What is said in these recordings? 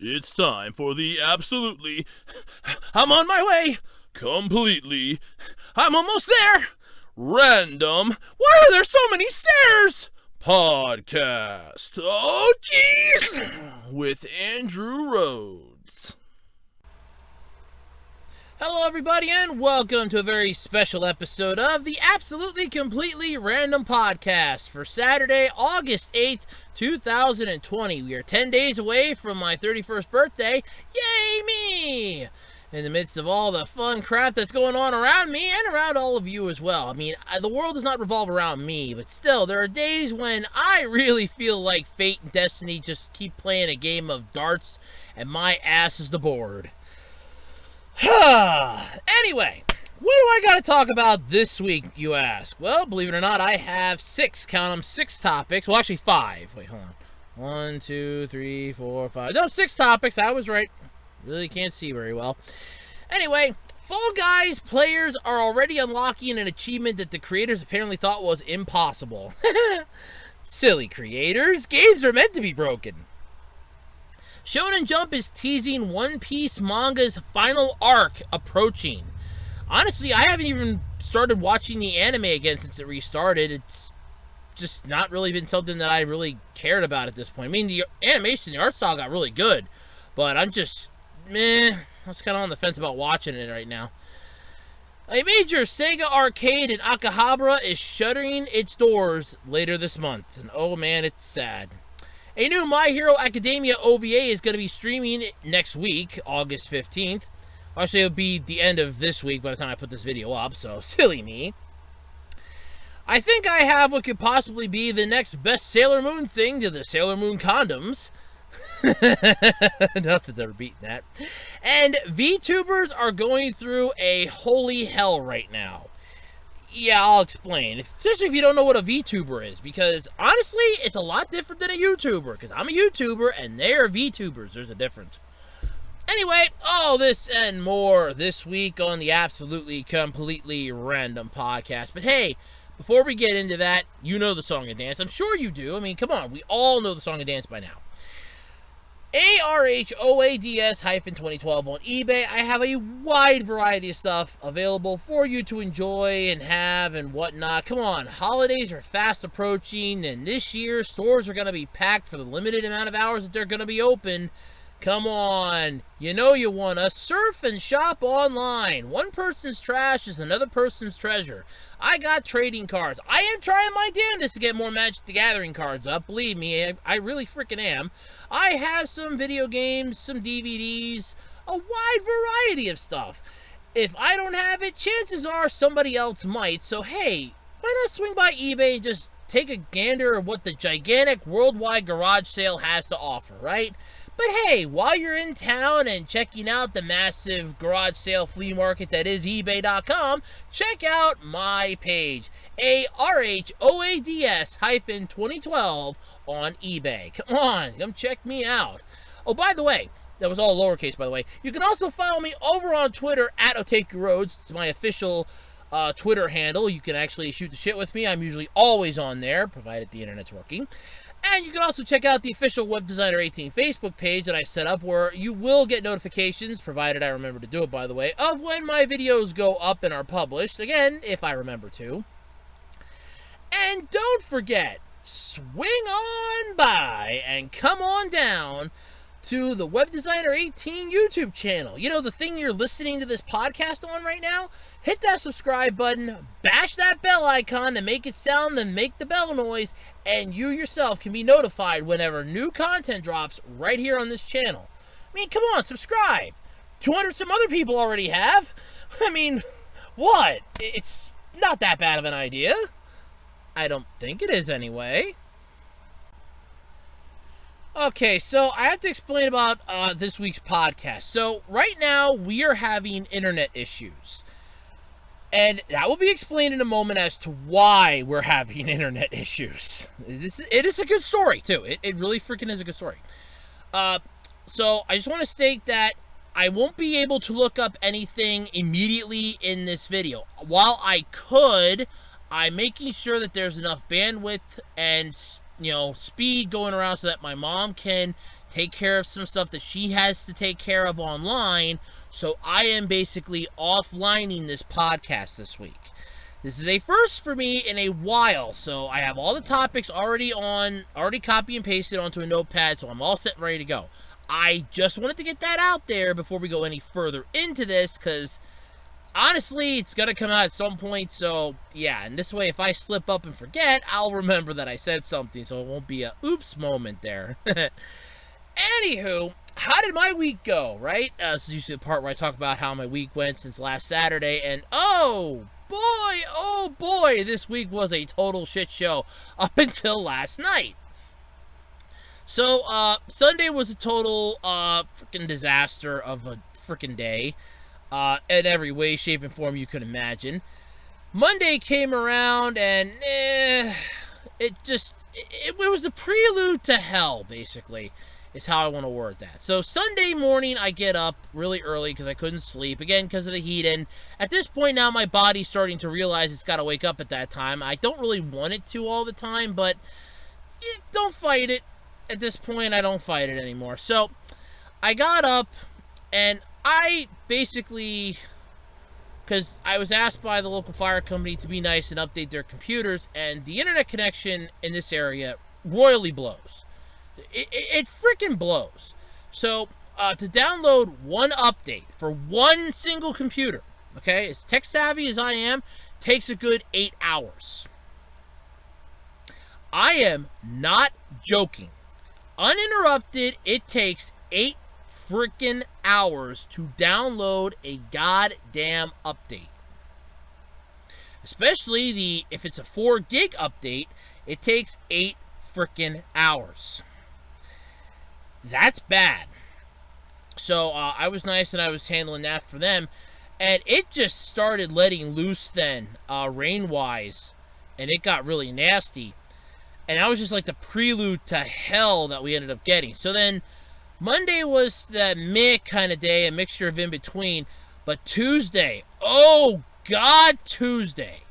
It's time for the absolutely... I'm on my way! Completely... I'm almost there! Random... Why are there so many stairs? Podcast. Oh, jeez! With Andrew Rhodes. Hello, everybody, and welcome to a very special episode of the Absolutely Completely Random Podcast for Saturday, August 8th, 2020. We are 10 days away from my 31st birthday. Yay, me! In the midst of all the fun crap that's going on around me and around all of you as well. I mean, the world does not revolve around me, but still, there are days when I really feel like fate and destiny just keep playing a game of darts, and my ass is the board. Anyway, what do I got to talk about this week, you ask? Well, believe it or not, I have six topics. Well, actually five. Wait, hold on. 1, 2, 3, 4, 5. No, 6 topics. I was right. Really can't see very well. Anyway, Fall Guys players are already unlocking an achievement that the creators apparently thought was impossible. Silly creators. Games are meant to be broken. Shonen Jump is teasing One Piece manga's final arc approaching. Honestly, I haven't even started watching the anime again since it restarted. It's just not really been something that I really cared about at this point. I mean, the animation, the art style got really good, but I'm just, I was kind of on the fence about watching it right now. A major Sega arcade in Akihabara is shuttering its doors later this month, and oh man, it's sad. A new My Hero Academia OVA is going to be streaming next week, August 15th. Actually, it'll be the end of this week by the time I put this video up, so silly me. I think I have what could possibly be the next best Sailor Moon thing to the Sailor Moon condoms. Nothing's ever beaten that. And VTubers are going through a holy hell right now. Yeah, I'll explain. Especially if you don't know what a VTuber is. Because, honestly, it's a lot different than a YouTuber. Because I'm a YouTuber, and they're VTubers. There's a difference. Anyway, all this and more this week on the Absolutely Completely Random Podcast. But hey, before we get into that, you know the song and dance. I'm sure you do. I mean, come on. We all know the song and dance by now. ARHOADS-2012 on eBay. I have a wide variety of stuff available for you to enjoy and have and whatnot. Come on, holidays are fast approaching, and this year stores are going to be packed for the limited amount of hours that they're going to be open. Come on, you know you want to surf and shop online. One person's trash is another person's treasure. I got trading cards. I am trying my damnedest to get more Magic the Gathering cards up. Believe me, I really freaking am. I have some video games, some DVDs, a wide variety of stuff. If I don't have it, chances are somebody else might. So hey, why not swing by eBay and just take a gander at what the gigantic worldwide garage sale has to offer, right? But hey, while you're in town and checking out the massive garage sale flea market that is eBay.com, check out my page, ARHOADS-2012 on eBay. Come on, come check me out. Oh, by the way, that was all lowercase, by the way. You can also follow me over on Twitter at OtakuRhodes. It's my official Twitter handle. You can actually shoot the shit with me. I'm usually always on there, provided the internet's working. And you can also check out the official Web Designer 18 Facebook page that I set up, where you will get notifications, provided I remember to do it, by the way, of when my videos go up and are published. Again, if I remember to. And don't forget, swing on by and come on down to the Web Designer 18 YouTube channel. You know, the thing you're listening to this podcast on right now? Hit that subscribe button, bash that bell icon to make it sound and make the bell noise, and you yourself can be notified whenever new content drops right here on this channel. I mean, come on, subscribe. 200 some other people already have. I mean, what? It's not that bad of an idea. I don't think it is anyway. Okay, so I have to explain about this week's podcast. So right now we are having internet issues. And that will be explained in a moment as to why we're having internet issues. It is a good story, too. It really freaking is a good story. So I just want to state that I won't be able to look up anything immediately in this video. While I could, I'm making sure that there's enough bandwidth and, you know, speed going around so that my mom can take care of some stuff that she has to take care of online. So I am basically offlining this podcast this week. This is a first for me in a while, so I have all the topics already copy and pasted onto a notepad, so I'm all set and ready to go. I just wanted to get that out there before we go any further into this, because honestly, it's going to come out at some point, so yeah, and this way, if I slip up and forget, I'll remember that I said something, so it won't be a oops moment there. Anywho, how did my week go, right? This is usually the part where I talk about how my week went since last Saturday, and oh boy, this week was a total shit show up until last night. So, Sunday was a total, freaking disaster of a freaking day, in every way, shape, and form you could imagine. Monday came around, and, it was the prelude to hell, basically, is how I want to word that. So, Sunday morning, I get up really early because I couldn't sleep, again, because of the heat, and at this point now, my body's starting to realize it's got to wake up at that time. I don't really want it to all the time, but don't fight it. At this point, I don't fight it anymore. So, I got up, and I basically, because I was asked by the local fire company to be nice and update their computers, and the internet connection in this area royally blows. It freaking blows. So, to download one update for one single computer, okay, as tech savvy as I am, takes a good 8 hours. I am not joking. Uninterrupted, it takes 8 freaking hours to download a goddamn update. Especially if it's a 4 gig update, it takes 8 freaking hours. That's bad. So I was nice and I was handling that for them, and it just started letting loose then, rain-wise, and it got really nasty. And that was just like the prelude to hell that we ended up getting. So then, Monday was that meh kind of day, a mixture of in between. But Tuesday, oh God, Tuesday,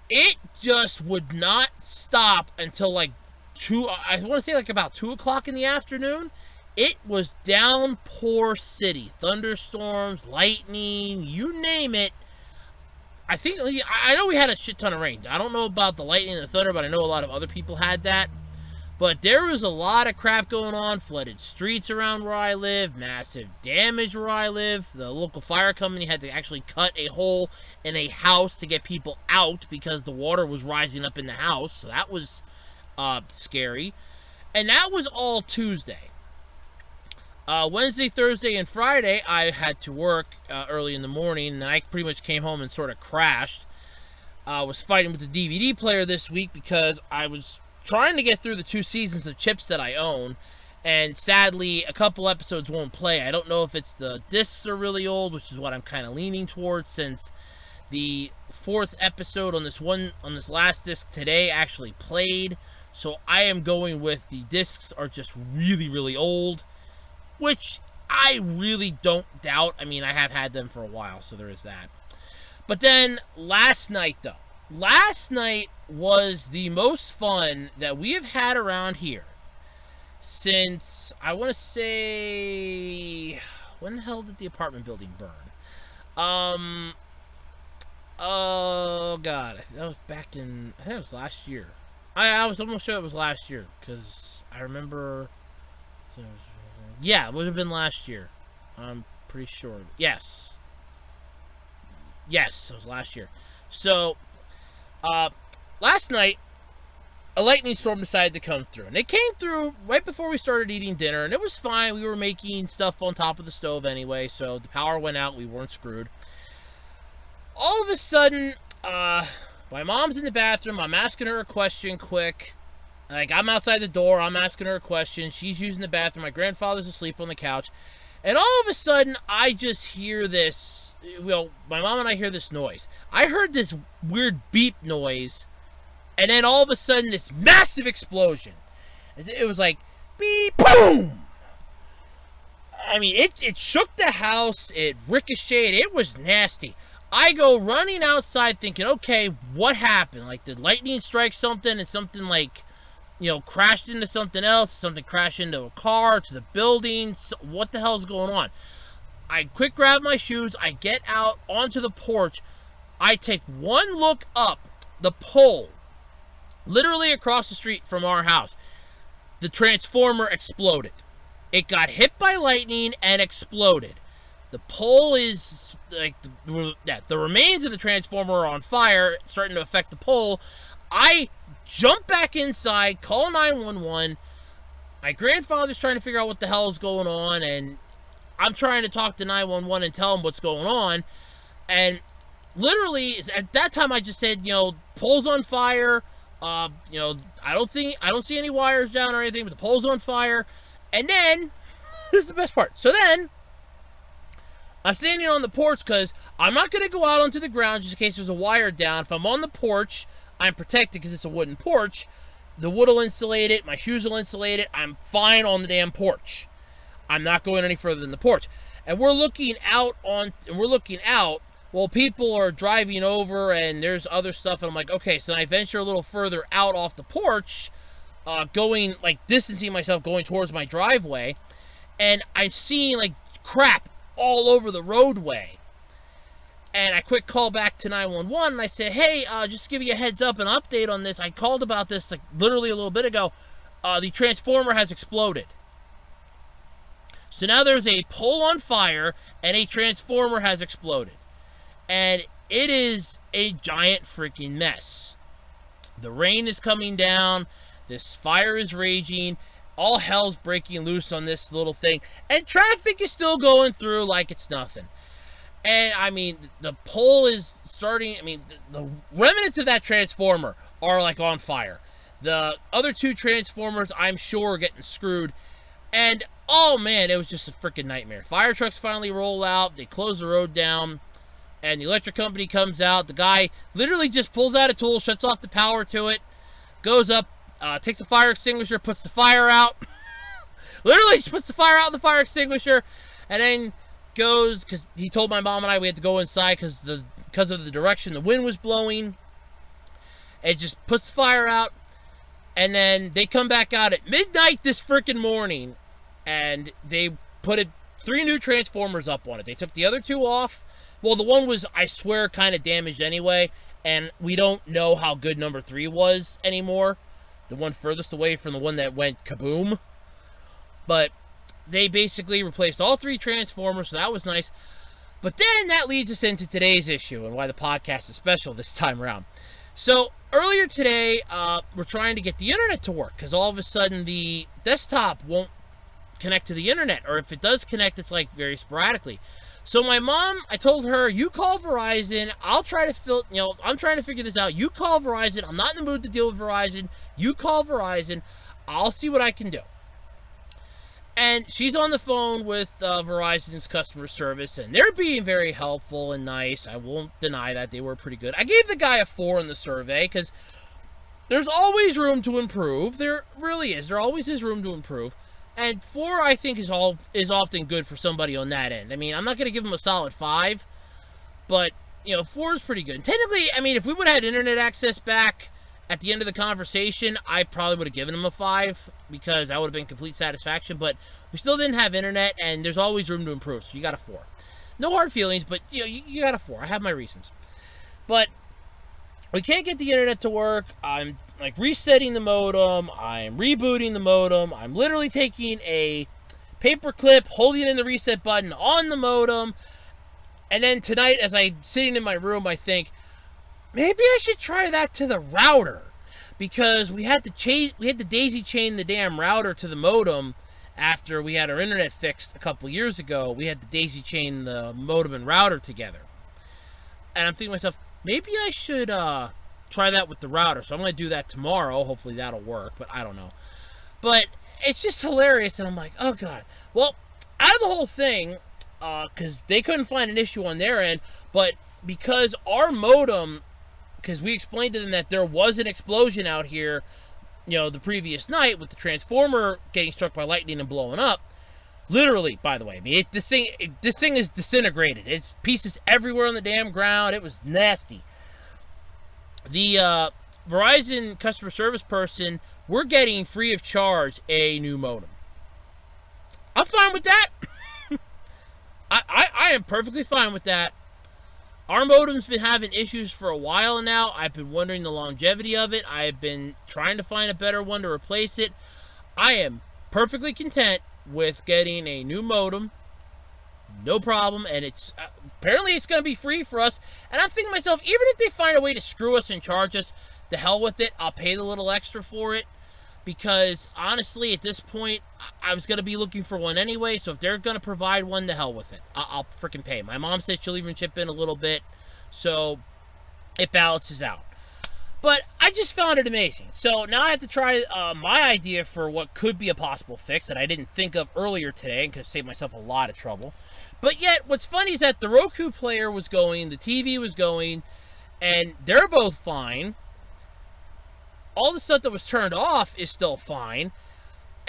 it just would not stop until like I want to say like about 2 o'clock in the afternoon. It was downpour city, thunderstorms, lightning, you name it. I know we had a shit ton of rain. I don't know about the lightning and the thunder, but I know a lot of other people had that. But there was a lot of crap going on. Flooded streets around where I live. Massive damage where I live. The local fire company had to actually cut a hole in a house to get people out because the water was rising up in the house. So that was scary. And that was all Tuesday. Wednesday, Thursday, and Friday, I had to work early in the morning, and I pretty much came home and sort of crashed. I was fighting with the DVD player this week because I was trying to get through the 2 seasons of Chips that I own, and sadly, a couple episodes won't play. I don't know if it's the discs are really old, which is what I'm kind of leaning towards, since the 4th episode on this last disc today actually played. So I am going with the discs are just really, really old, which I really don't doubt. I mean, I have had them for a while, so there is that. But then, last night, though. Last night was the most fun that we have had around here since, I want to say, when the hell did the apartment building burn? Oh, God. That was back in, I think it was last year. I was almost sure it was last year, because I remember, so yeah, it would have been last year. I'm pretty sure. Yes. Yes, it was last year. So, last night, a lightning storm decided to come through. And it came through right before we started eating dinner. And it was fine. We were making stuff on top of the stove anyway. So, the power went out. We weren't screwed. All of a sudden, my mom's in the bathroom. I'm asking her a question quick. Like, I'm outside the door, I'm asking her a question, she's using the bathroom, my grandfather's asleep on the couch, and all of a sudden, I just hear this, well, my mom and I hear this noise. I heard this weird beep noise, and then all of a sudden, this massive explosion. It was like, beep, boom! I mean, it shook the house, it ricocheted, it was nasty. I go running outside thinking, okay, what happened? Like, did lightning strike something, and something like crashed into something else, something crashed into a car, to the building. So what the hell's going on? I quick grab my shoes, I get out onto the porch, I take one look up the pole, literally across the street from our house. The transformer exploded. It got hit by lightning and exploded. The pole is like the remains of the transformer are on fire, starting to affect the pole. I jump back inside, call 911. My grandfather's trying to figure out what the hell is going on, and I'm trying to talk to 911 and tell him what's going on. And literally at that time I just said, pole's on fire. I don't see any wires down or anything, but the pole's on fire. And then this is the best part. So then I'm standing on the porch because I'm not going to go out onto the ground just in case there's a wire down. If I'm on the porch, I'm protected because it's a wooden porch. The wood will insulate it. My shoes will insulate it. I'm fine on the damn porch. I'm not going any further than the porch. And we're looking out while people are driving over and there's other stuff. And I'm like, okay, so I venture a little further out off the porch, distancing myself, going towards my driveway. And I'm seeing crap all over the roadway. And I quick call back to 911 and I say, hey, just to give you a heads up, an update on this. I called about this literally a little bit ago. The transformer has exploded. So now there's a pole on fire and a transformer has exploded. And it is a giant freaking mess. The rain is coming down. This fire is raging. All hell's breaking loose on this little thing. And traffic is still going through like it's nothing. And, the pole is starting... the remnants of that transformer are, on fire. The other two transformers, I'm sure, are getting screwed. And, oh, man, it was just a freaking nightmare. Fire trucks finally roll out. They close the road down. And the electric company comes out. The guy literally just pulls out a tool, shuts off the power to it, goes up, takes a fire extinguisher, puts the fire out. Literally just puts the fire out in the fire extinguisher. And then goes, because he told my mom and I we had to go inside because of the direction the wind was blowing. And just puts the fire out. And then they come back out at midnight this freaking morning. And they put 3 new transformers up on it. They took the other 2 off. Well, the one was, I swear, kind of damaged anyway, and we don't know how good number 3 was anymore. The one furthest away from the one that went kaboom. But they basically replaced all 3 transformers, so that was nice. But then that leads us into today's issue and why the podcast is special this time around. So earlier today, we're trying to get the internet to work, because all of a sudden the desktop won't connect to the internet, or if it does connect, it's very sporadically. So my mom, I told her, you call Verizon. I'm trying to figure this out. You call Verizon. I'm not in the mood to deal with Verizon. You call Verizon. I'll see what I can do. And she's on the phone with Verizon's customer service, and they're being very helpful and nice. I won't deny that. They were pretty good. I gave the guy a 4 in the survey, because there's always room to improve. There really is. There always is room to improve. And 4, I think, is often good for somebody on that end. I'm not going to give them a solid 5, but, 4 is pretty good. And technically, if we would have had internet access back at the end of the conversation, I probably would have given them a 5, because that would have been complete satisfaction. But we still didn't have internet, and there's always room to improve, so you got a 4. No hard feelings, but, you got a 4. I have my reasons. But we can't get the internet to work. I'm resetting the modem. I'm rebooting the modem. I'm literally taking a paper clip, holding in the reset button on the modem. And then tonight, as I'm sitting in my room, I think, maybe I should try that to the router, because we had to daisy chain the damn router to the modem after we had our internet fixed a couple years ago. We had to daisy chain the modem and router together. And I'm thinking to myself, maybe I should try that with the router. So I'm going to do that tomorrow. Hopefully that'll work, but I don't know. But it's just hilarious, and I'm like, oh God. Well, out of the whole thing, because they couldn't find an issue on their end, but because our modem, because we explained to them that there was an explosion out here, the previous night with the transformer getting struck by lightning and blowing up. Literally, by the way, this thing is disintegrated. It's pieces everywhere on the damn ground. It was nasty. The Verizon customer service person we're getting free of charge a new modem. I'm fine with that. I am perfectly fine with that. Our modem's been having issues for a while now. I've been wondering the longevity of it. I've been trying to find a better one to replace it. I am perfectly content with getting a new modem. No problem. And it's apparently it's going to be free for us. And I'm thinking to myself, even if they find a way to screw us and charge us, the hell with it. I'll pay the little extra for it. Because honestly, at this point, I was going to be looking for one anyway, so if they're going to provide one, the hell with it. I'll freaking pay. My mom said she'll even chip in a little bit, so it balances out. But I just found it amazing. So now I have to try my idea for what could be a possible fix that I didn't think of earlier today and could have saved myself a lot of trouble. But yet, what's funny is that the Roku player was going, the TV was going, and they're both fine. All the stuff that was turned off is still fine.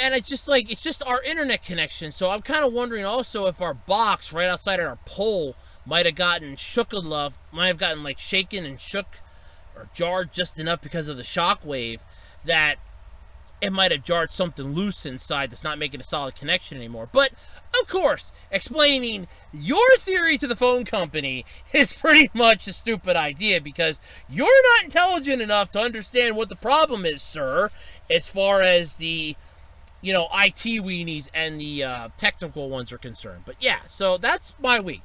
And it's just like, it's just our internet connection. So I'm kind of wondering also if our box right outside of our pole might have gotten shook enough, might have gotten like shaken and shook or jarred just enough because of the shock wave that it might have jarred something loose inside that's not making a solid connection anymore. But, of course, explaining your theory to the phone company is pretty much a stupid idea because you're not intelligent enough to understand what the problem is, sir, as far as the, you know, IT weenies and the technical ones are concerned. But, yeah, so that's my week.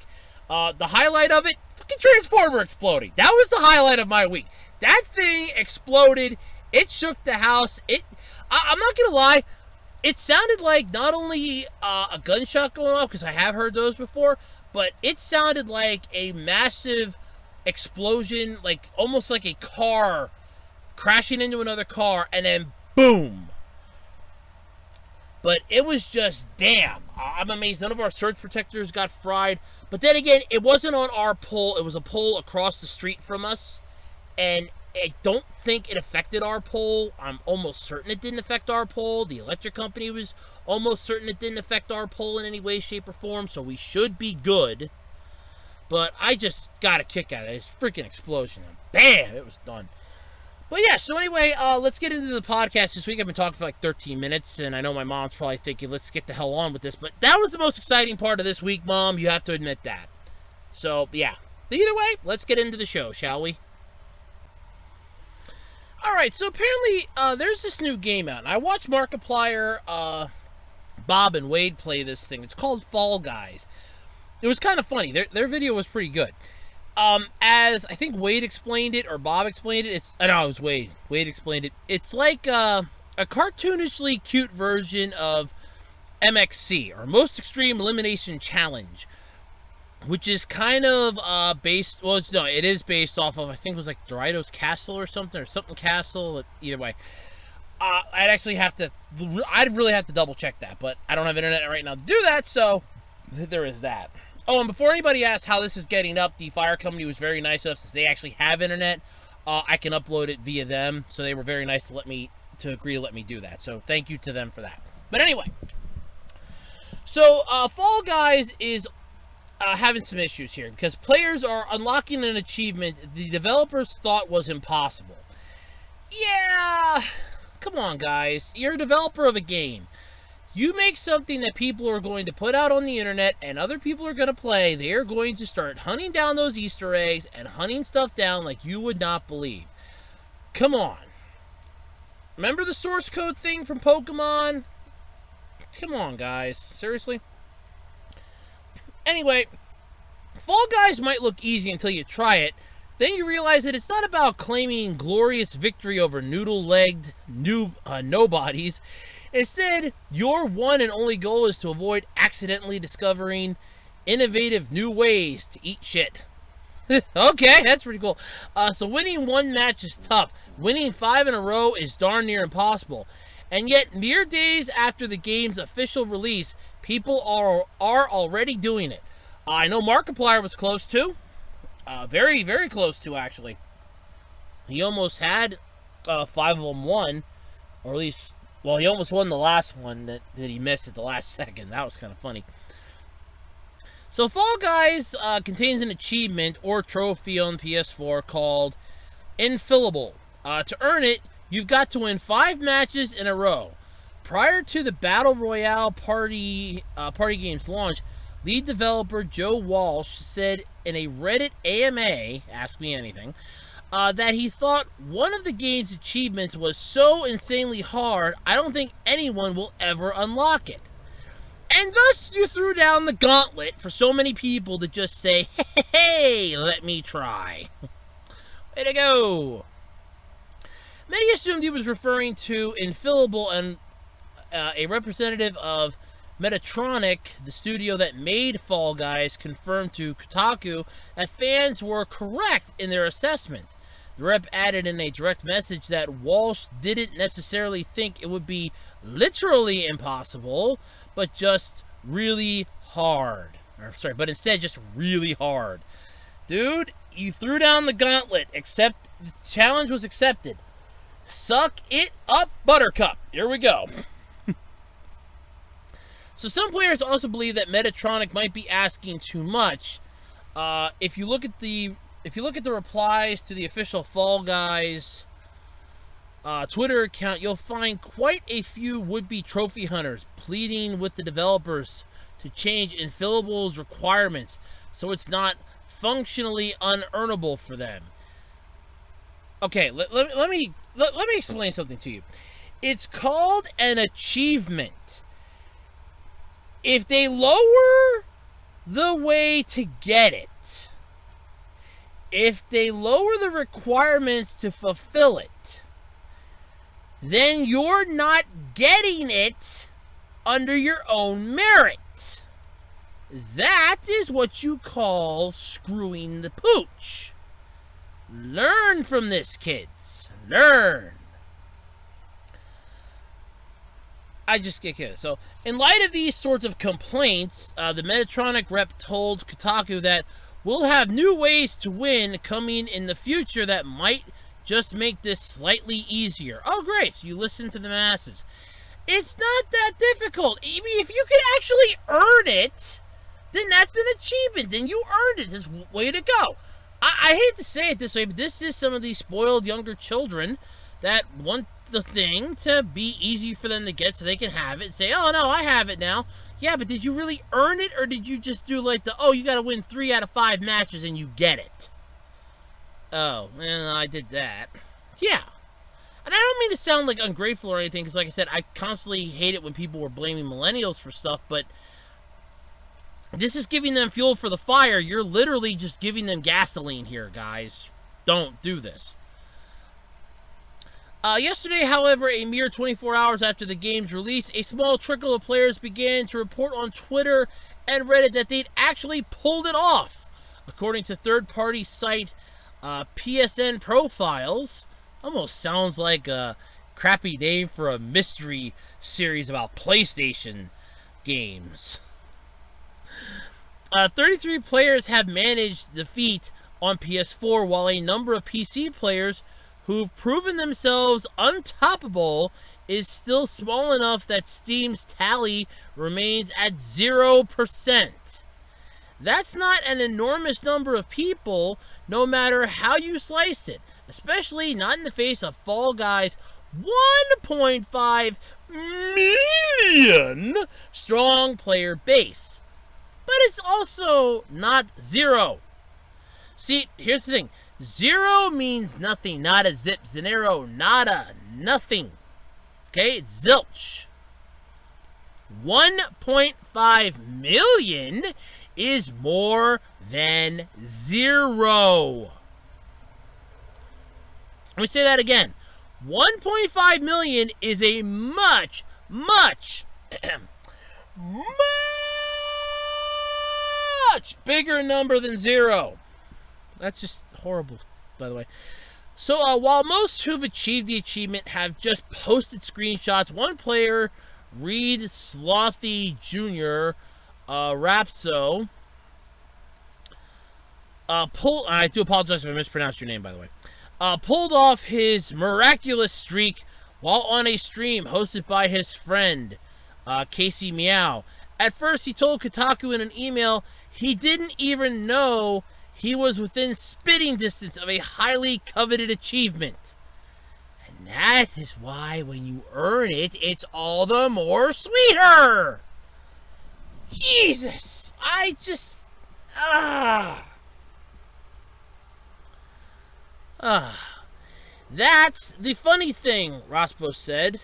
The highlight of it, fucking Transformer exploding. That was the highlight of my week. That thing exploded. It shook the house. I'm not going to lie, it sounded like not only a gunshot going off, because I have heard those before, but it sounded like a massive explosion, like almost like a car crashing into another car, and then boom. But it was just, damn, I'm amazed none of our surge protectors got fried. But then again, it wasn't on our pole, it was a pole across the street from us, and I don't think it affected our pole. I'm almost certain it didn't affect our pole. The electric company was almost certain it didn't affect our pole in any way, shape, or form, so we should be good. But I just got a kick out of it. It's a freaking explosion. Bam! It was done. But yeah, so anyway, let's get into the podcast this week. I've been talking for like 13 minutes, and I know my mom's probably thinking, let's get the hell on with this. But that was the most exciting part of this week, Mom. You have to admit that. So, yeah. Either way, let's get into the show, shall we? Alright, so apparently there's this new game out, and I watched Markiplier, Bob, and Wade play this thing. It's called Fall Guys. It was kind of funny. Their video was pretty good. As I think Wade explained it, or Bob explained it, no, it was Wade. Wade explained it. It's like a cartoonishly cute version of MXC, or Most Extreme Elimination Challenge, which is kind of based, well, it is based off of, I think it was like Doritos Castle or something Castle, either way. I'd really have to double check that, but I don't have internet right now to do that, so there is that. Oh, and before anybody asks how this is getting up, the fire company was very nice enough, since they actually have internet, I can upload it via them, so they were very nice to agree to let me do that, so thank you to them for that. But anyway, so Fall Guys is having some issues here, because players are unlocking an achievement the developers thought was impossible. Yeah, come on guys, you're a developer of a game. You make something that people are going to put out on the internet and other people are going to play. They are going to start hunting down those Easter eggs and hunting stuff down like you would not believe. Come on. Remember the source code thing from Pokemon? Come on guys, seriously? Anyway, Fall Guys might look easy until you try it. Then you realize that it's not about claiming glorious victory over noodle-legged nobodies. Instead, your one and only goal is to avoid accidentally discovering innovative new ways to eat shit. Okay, that's pretty cool. So winning one match is tough. Winning 5 in a row is darn near impossible. And yet, mere days after the game's official release, people are already doing it. I know Markiplier was close to. Very, very close to, actually. He almost had 5 of them won. Or at least, well, he almost won the last one that he missed at the last second. That was kind of funny. So Fall Guys contains an achievement or trophy on PS4 called Infillable. To earn it, you've got to win 5 matches in a row. Prior to the Battle Royale party game's launch, lead developer Joe Walsh said in a Reddit AMA, Ask Me Anything, that he thought one of the game's achievements was so insanely hard, I don't think anyone will ever unlock it. And thus you threw down the gauntlet for so many people to just say, hey, let me try. Way to go. Many assumed he was referring to Infallible, and a representative of Metatronic, the studio that made Fall Guys, confirmed to Kotaku that fans were correct in their assessment. The rep added in a direct message that Walsh didn't necessarily think it would be literally impossible, but just really hard. But instead just really hard. Dude, you threw down the gauntlet. The challenge was accepted. Suck it up, Buttercup. Here we go. So some players also believe that Metatronic might be asking too much. If you look at the replies to the official Fall Guys Twitter account, you'll find quite a few would-be trophy hunters pleading with the developers to change Infallible's requirements so it's not functionally unearnable for them. Okay, let me explain something to you. It's called an achievement. If they lower the way to get it, if they lower the requirements to fulfill it, then you're not getting it under your own merit. That is what you call screwing the pooch. Learn from this, kids. Learn. I just get kidding. So, in light of these sorts of complaints, the Metatronic rep told Kotaku that we'll have new ways to win coming in the future that might just make this slightly easier. Oh, great. So you listen to the masses. It's not that difficult. I mean, if you can actually earn it, then that's an achievement. Then you earned it. This way to go. I hate to say it this way, but this is some of these spoiled younger children that want the thing to be easy for them to get so they can have it and say, oh, no, I have it now. Yeah, but did you really earn it, or did you just do like you got to win 3 out of 5 matches and you get it? Oh, well, I did that. Yeah. And I don't mean to sound like ungrateful or anything, because like I said, I constantly hate it when people were blaming millennials for stuff, but this is giving them fuel for the fire. You're literally just giving them gasoline here, guys. Don't do this. Yesterday, however, a mere 24 hours after the game's release, a small trickle of players began to report on Twitter and Reddit that they'd actually pulled it off. According to third-party site PSN Profiles, almost sounds like a crappy name for a mystery series about PlayStation games. 33 players have managed the feat on PS4, while a number of PC players who've proven themselves untoppable is still small enough that Steam's tally remains at 0%. That's not an enormous number of people, no matter how you slice it, especially not in the face of Fall Guys' 1.5 million strong player base. But it's also not 0. See, here's the thing. 0 means nothing, nada, zip, zanero, nada, nothing. Okay, it's zilch. 1.5 million is more than 0. Let me say that again. 1.5 million is a much bigger number than 0. That's just horrible, by the way. So, while most who've achieved the achievement have just posted screenshots, one player, Reed Slothy Jr., Rapso, I do apologize if I mispronounced your name, by the way, pulled off his miraculous streak while on a stream hosted by his friend, Casey Meow. At first, he told Kotaku in an email he didn't even know he was within spitting distance of a highly coveted achievement. And that is why when you earn it, it's all the more sweeter. Jesus, I just... That's the funny thing, Raposo said.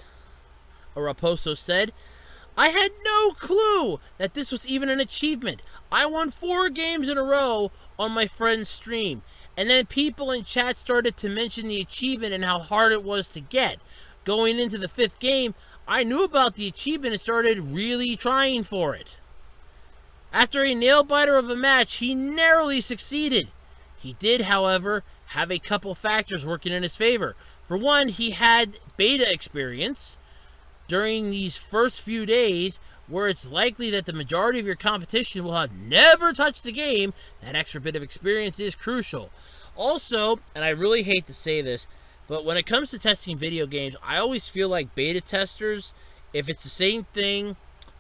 I had no clue that this was even an achievement. I won 4 games in a row on my friend's stream. And then people in chat started to mention the achievement and how hard it was to get. Going into the 5th game, I knew about the achievement and started really trying for it. After a nail-biter of a match, he narrowly succeeded. He did, however, have a couple factors working in his favor. For one, he had beta experience during these first few days, where it's likely that the majority of your competition will have never touched the game. That extra bit of experience is crucial. Also, and I really hate to say this, but when it comes to testing video games, I always feel like beta testers, if it's the same thing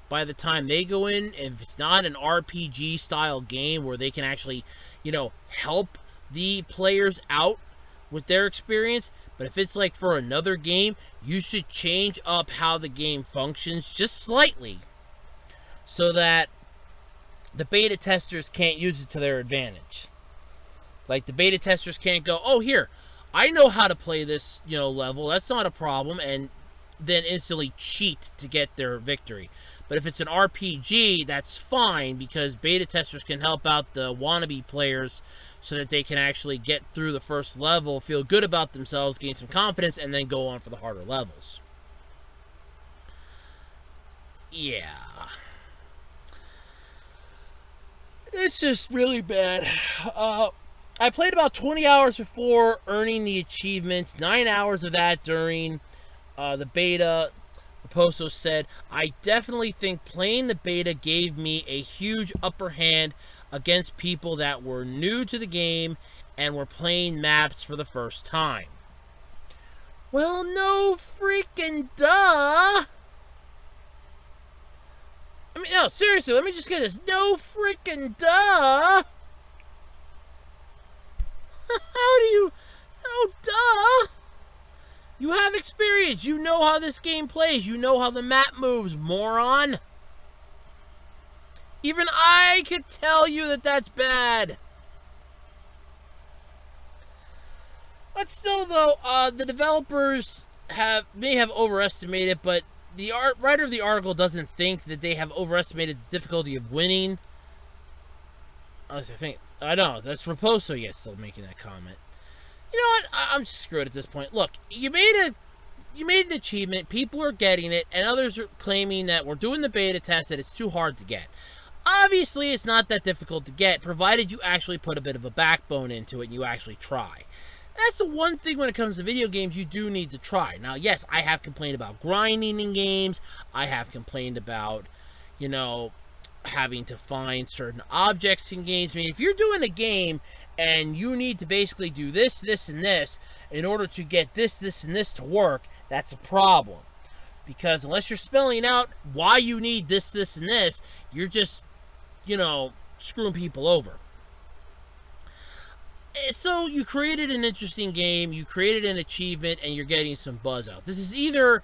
by the time they go in, if it's not an RPG style game where they can actually, help the players out with their experience, but if it's like for another game, you should change up how the game functions just slightly so that the beta testers can't use it to their advantage. Like, the beta testers can't go, oh, here, I know how to play this, level, that's not a problem, and then instantly cheat to get their victory. But if it's an RPG, that's fine, because beta testers can help out the wannabe players so that they can actually get through the first level, feel good about themselves, gain some confidence, and then go on for the harder levels. Yeah. It's just really bad. I played about 20 hours before earning the achievement, 9 hours of that during the beta. Raposo said, I definitely think playing the beta gave me a huge upper hand against people that were new to the game and were playing maps for the first time. Well, no freaking duh! I mean, no, seriously, let me just get this. No freaking duh! Oh, duh! You have experience. You know how this game plays. You know how the map moves, moron. Even I could tell you that that's bad. But still, though, the developers may have overestimated, but the writer of the article doesn't think that they have overestimated the difficulty of winning. I know, that's Raposo yet still making that comment. You know what? I'm screwed at this point. Look, you made an achievement, people are getting it, and others are claiming that we're doing the beta test, that it's too hard to get. Obviously, it's not that difficult to get, provided you actually put a bit of a backbone into it and you actually try. That's the one thing when it comes to video games you do need to try. Now, yes, I have complained about grinding in games. I have complained about, having to find certain objects in games. I mean, if you're doing a game and you need to basically do this, this, and this in order to get this, this, and this to work, that's a problem. Because unless you're spelling out why you need this, this, and this, you're just, screwing people over. So you created an interesting game, you created an achievement, and you're getting some buzz out. This is either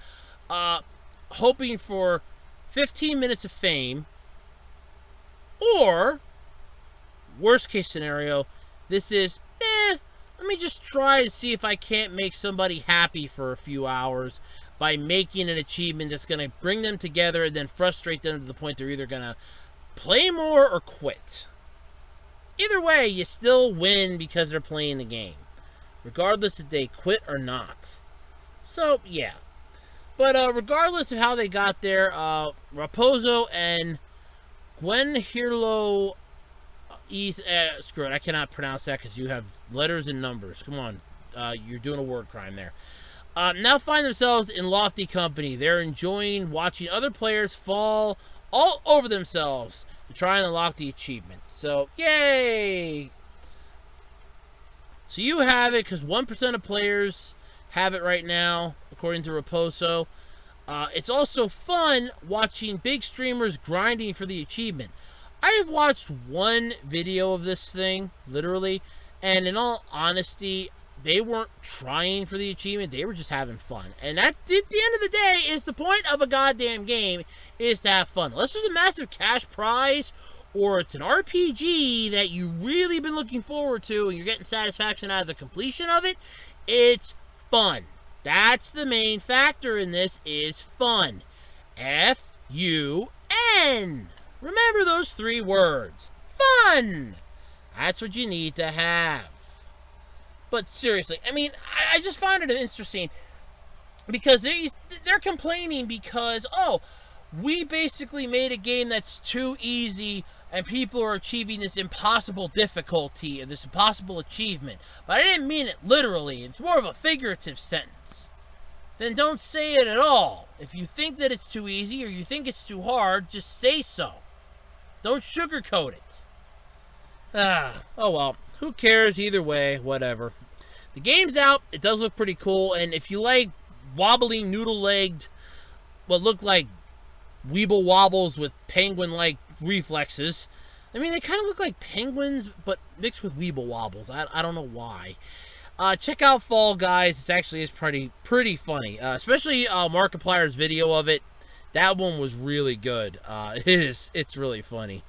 hoping for 15 minutes of fame, or, worst case scenario, this is, let me just try and see if I can't make somebody happy for a few hours by making an achievement that's going to bring them together and then frustrate them to the point they're either going to play more or quit. Either way, you still win because they're playing the game, regardless if they quit or not. So, yeah. But regardless of how they got there, Raposo and Gwenhirlo screw it, I cannot pronounce that because you have letters and numbers. Come on, you're doing a word crime there. Now find themselves in lofty company. They're enjoying watching other players fall all over themselves to try and unlock the achievement. So, yay! So you have it, because 1% of players have it right now, according to Raposo. It's also fun watching big streamers grinding for the achievement. I have watched one video of this thing, literally, and in all honesty, they weren't trying for the achievement. They were just having fun. And that, at the end of the day, is the point of a goddamn game, is to have fun. Unless there's a massive cash prize, or it's an RPG that you've really been looking forward to, and you're getting satisfaction out of the completion of it, it's fun. That's the main factor in this, is fun. F-U-N. Remember those 3 words. Fun. That's what you need to have. But seriously, I mean, I just found it interesting because they're complaining because, oh, we basically made a game that's too easy and people are achieving this impossible difficulty and this impossible achievement. But I didn't mean it literally. It's more of a figurative sentence. Then don't say it at all. If you think that it's too easy or you think it's too hard, just say so. Don't sugarcoat it. Oh well. Who cares? Either way, whatever. The game's out. It does look pretty cool. And if you like wobbly, noodle-legged, what look like Weeble Wobbles with penguin-like reflexes. I mean, they kind of look like penguins, but mixed with Weeble Wobbles. I don't know why. Check out Fall Guys. It actually is pretty funny. Especially Markiplier's video of it. That one was really good. It's really funny.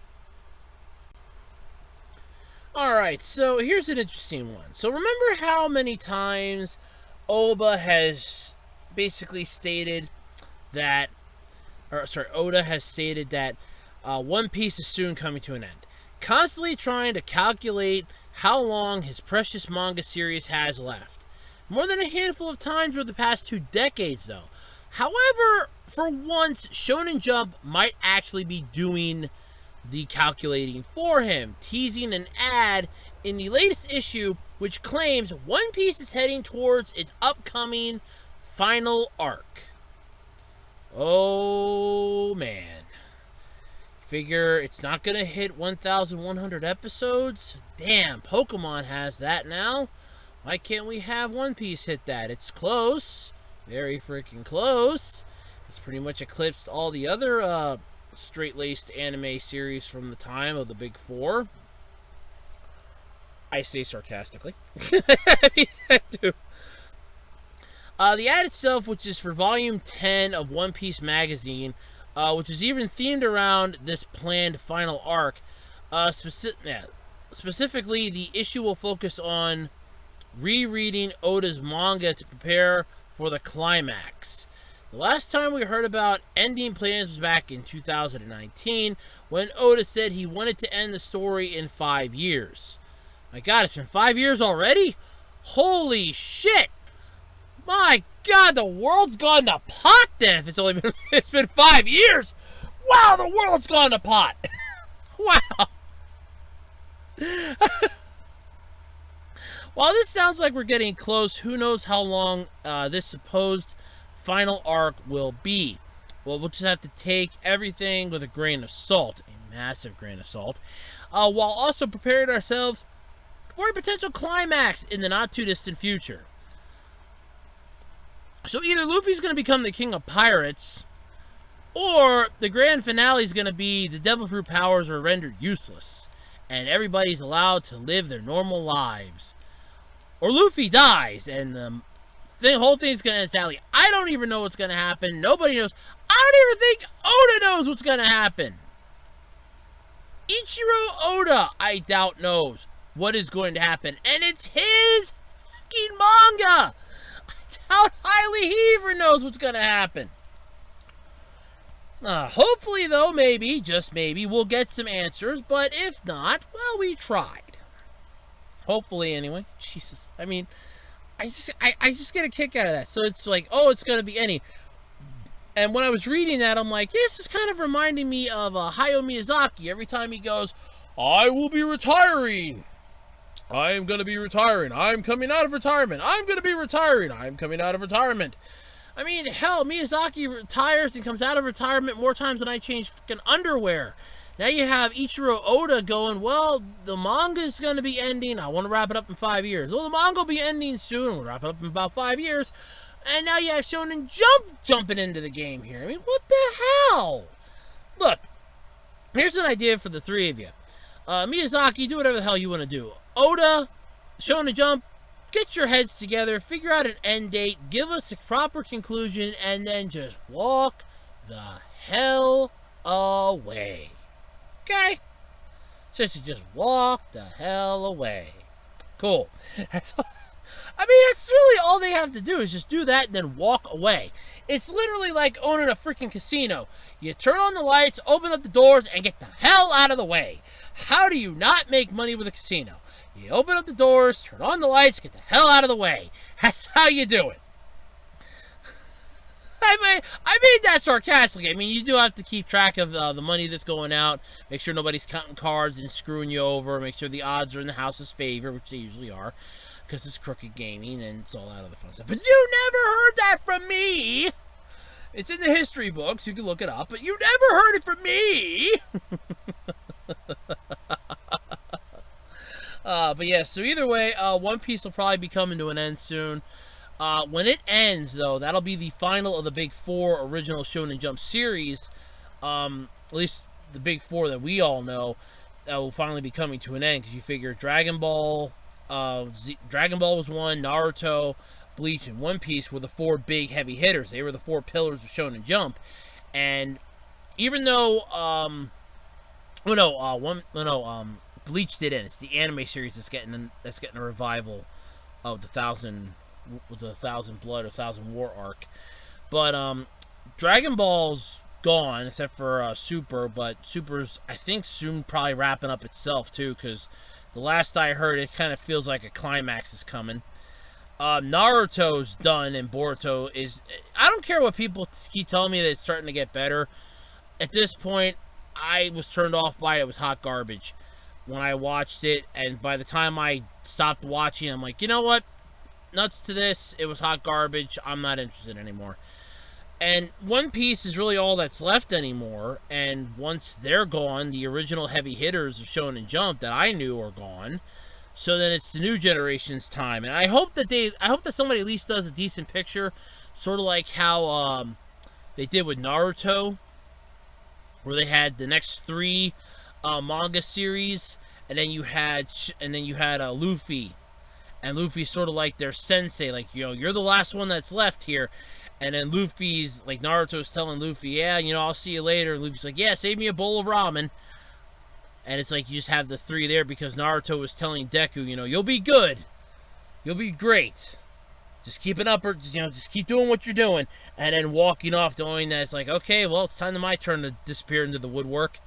Alright, so here's an interesting one. So remember how many times Oda has basically stated that, Oda has stated that One Piece is soon coming to an end. Constantly trying to calculate how long his precious manga series has left. More than a handful of times over the past 2 decades, though. However, for once, Shonen Jump might actually be doing the calculating for him, teasing an ad in the latest issue which claims One Piece is heading towards its upcoming final arc. Oh man. Figure it's not gonna hit 1,100 episodes? Damn, Pokemon has that now. Why can't we have One Piece hit that? It's close. Very freaking close. It's pretty much eclipsed all the other straight-laced anime series from the time of the Big Four. I say sarcastically. I do. The ad itself, which is for Volume 10 of One Piece magazine, which is even themed around this planned final arc, specifically, the issue will focus on rereading Oda's manga to prepare for the climax. The last time we heard about ending plans was back in 2019, when Oda said he wanted to end the story in 5 years. My god, it's been 5 years already? Holy shit! My god, the world's gone to pot then, if it's been 5 years! Wow, the world's gone to pot! Wow! While this sounds like we're getting close, who knows how long this supposed final arc will be. Well, we'll just have to take everything with a grain of salt, a massive grain of salt, while also preparing ourselves for a potential climax in the not too distant future. So either Luffy's going to become the king of pirates, or the grand finale is going to be the devil fruit powers are rendered useless, and everybody's allowed to live their normal lives. Or Luffy dies, and the whole thing's going to end sadly. I don't even know what's going to happen. Nobody knows. I don't even think Oda knows what's going to happen. Ichiro Oda, I doubt, knows what is going to happen. And it's his fucking manga. I doubt highly he even knows what's going to happen. Hopefully, though, maybe, just maybe, we'll get some answers. But if not, well, we tried. Hopefully, anyway. Jesus. I mean, I just get a kick out of that. So it's like, oh, it's going to be any. And when I was reading that, I'm like, this is kind of reminding me of Hayao Miyazaki. Every time he goes, I will be retiring. I am going to be retiring. I'm coming out of retirement. I'm going to be retiring. I'm coming out of retirement. I mean, hell, Miyazaki retires and comes out of retirement more times than I change fucking underwear. Now you have Ichiro Oda going, well, the manga is going to be ending. I want to wrap it up in 5 years. Well, the manga will be ending soon. We'll wrap it up in about 5 years. And now you have Shonen Jump jumping into the game here. I mean, what the hell? Look, here's an idea for the 3 of you. Miyazaki, do whatever the hell you want to do. Oda, Shonen Jump, get your heads together, figure out an end date, give us a proper conclusion, and then just walk the hell away. Okay? Seriously, just walk the hell away. Cool. That's all. I mean, that's really all they have to do is just do that and then walk away. It's literally like owning a freaking casino. You turn on the lights, open up the doors, and get the hell out of the way. How do you not make money with a casino? You open up the doors, turn on the lights, get the hell out of the way. That's how you do it. I made that sarcastically. I mean, you do have to keep track of the money that's going out. Make sure nobody's counting cards and screwing you over. Make sure the odds are in the house's favor, which they usually are, because it's crooked gaming and it's all that other fun stuff. But you never heard that from me. It's in the history books. You can look it up. But you never heard it from me. But yeah, so either way, One Piece will probably be coming to an end soon. When it ends, though, that'll be the final of the big four original Shonen Jump series. At least the big four that we all know, that will finally be coming to an end. Because you figure Dragon Ball was one, Naruto, Bleach, and One Piece were the four big heavy hitters. They were the four pillars of Shonen Jump. And even though, Bleach did end. It's the anime series that's getting a revival of the Thousand Blood or Thousand War arc. But Dragon Ball's gone except for Super, but Super's I think soon probably wrapping up itself too, because the last I heard it kind of feels like a climax is coming. Naruto's done and Boruto is, I don't care what people keep telling me that it's starting to get better. At this point, I was turned off by it. It was hot garbage when I watched it, and by the time I stopped watching, I'm like, you know what? Nuts to this. It was hot garbage. I'm not interested anymore. And One Piece is really all that's left anymore, and once they're gone, the original heavy hitters of Shonen Jump that I knew are gone. So then it's the new generation's time, and I hope that somebody at least does a decent picture, sort of like how they did with Naruto, where they had the next three manga series, and then you had Luffy, and Luffy's sort of like their sensei, like, you know, you're the last one that's left here. And then Luffy's like, Naruto's telling Luffy, yeah, you know, I'll see you later. And Luffy's like, yeah, save me a bowl of ramen. And it's like you just have the three there because Naruto was telling Deku, you know, you'll be good, you'll be great, just keep it up, or just keep doing what you're doing. And then walking off, knowing that it's like, okay, well, it's time to my turn to disappear into the woodwork.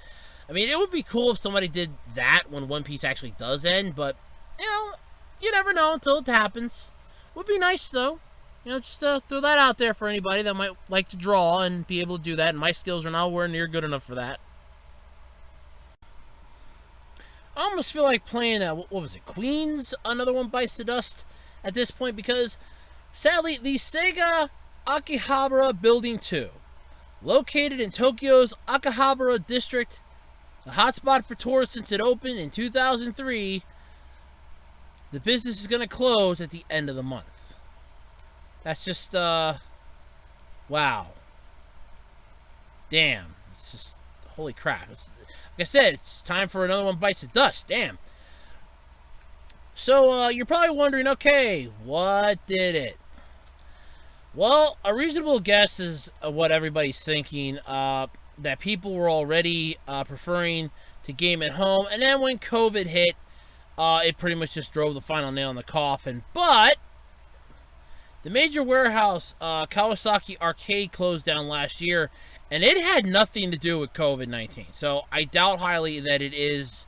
I mean, it would be cool if somebody did that when One Piece actually does end, but you know, you never know until it happens. Would be nice though. You know, just throw that out there for anybody that might like to draw and be able to do that. And my skills are nowhere near good enough for that. I almost feel like playing, what was it, Queens? Another One Bites the Dust at this point, because sadly, the Sega Akihabara Building 2, located in Tokyo's Akihabara district, a hotspot for tourists since it opened in 2003, the business is going to close at the end of the month. That's just, wow. Damn. It's just, holy crap. Like I said, it's time for another One Bites the Dust. Damn. So, you're probably wondering, okay, what did it? Well, a reasonable guess is what everybody's thinking, that people were already preferring to game at home. And then when COVID hit, it pretty much just drove the final nail in the coffin. But the major warehouse, Kawasaki Arcade, closed down last year, and it had nothing to do with COVID-19. So I doubt highly that it is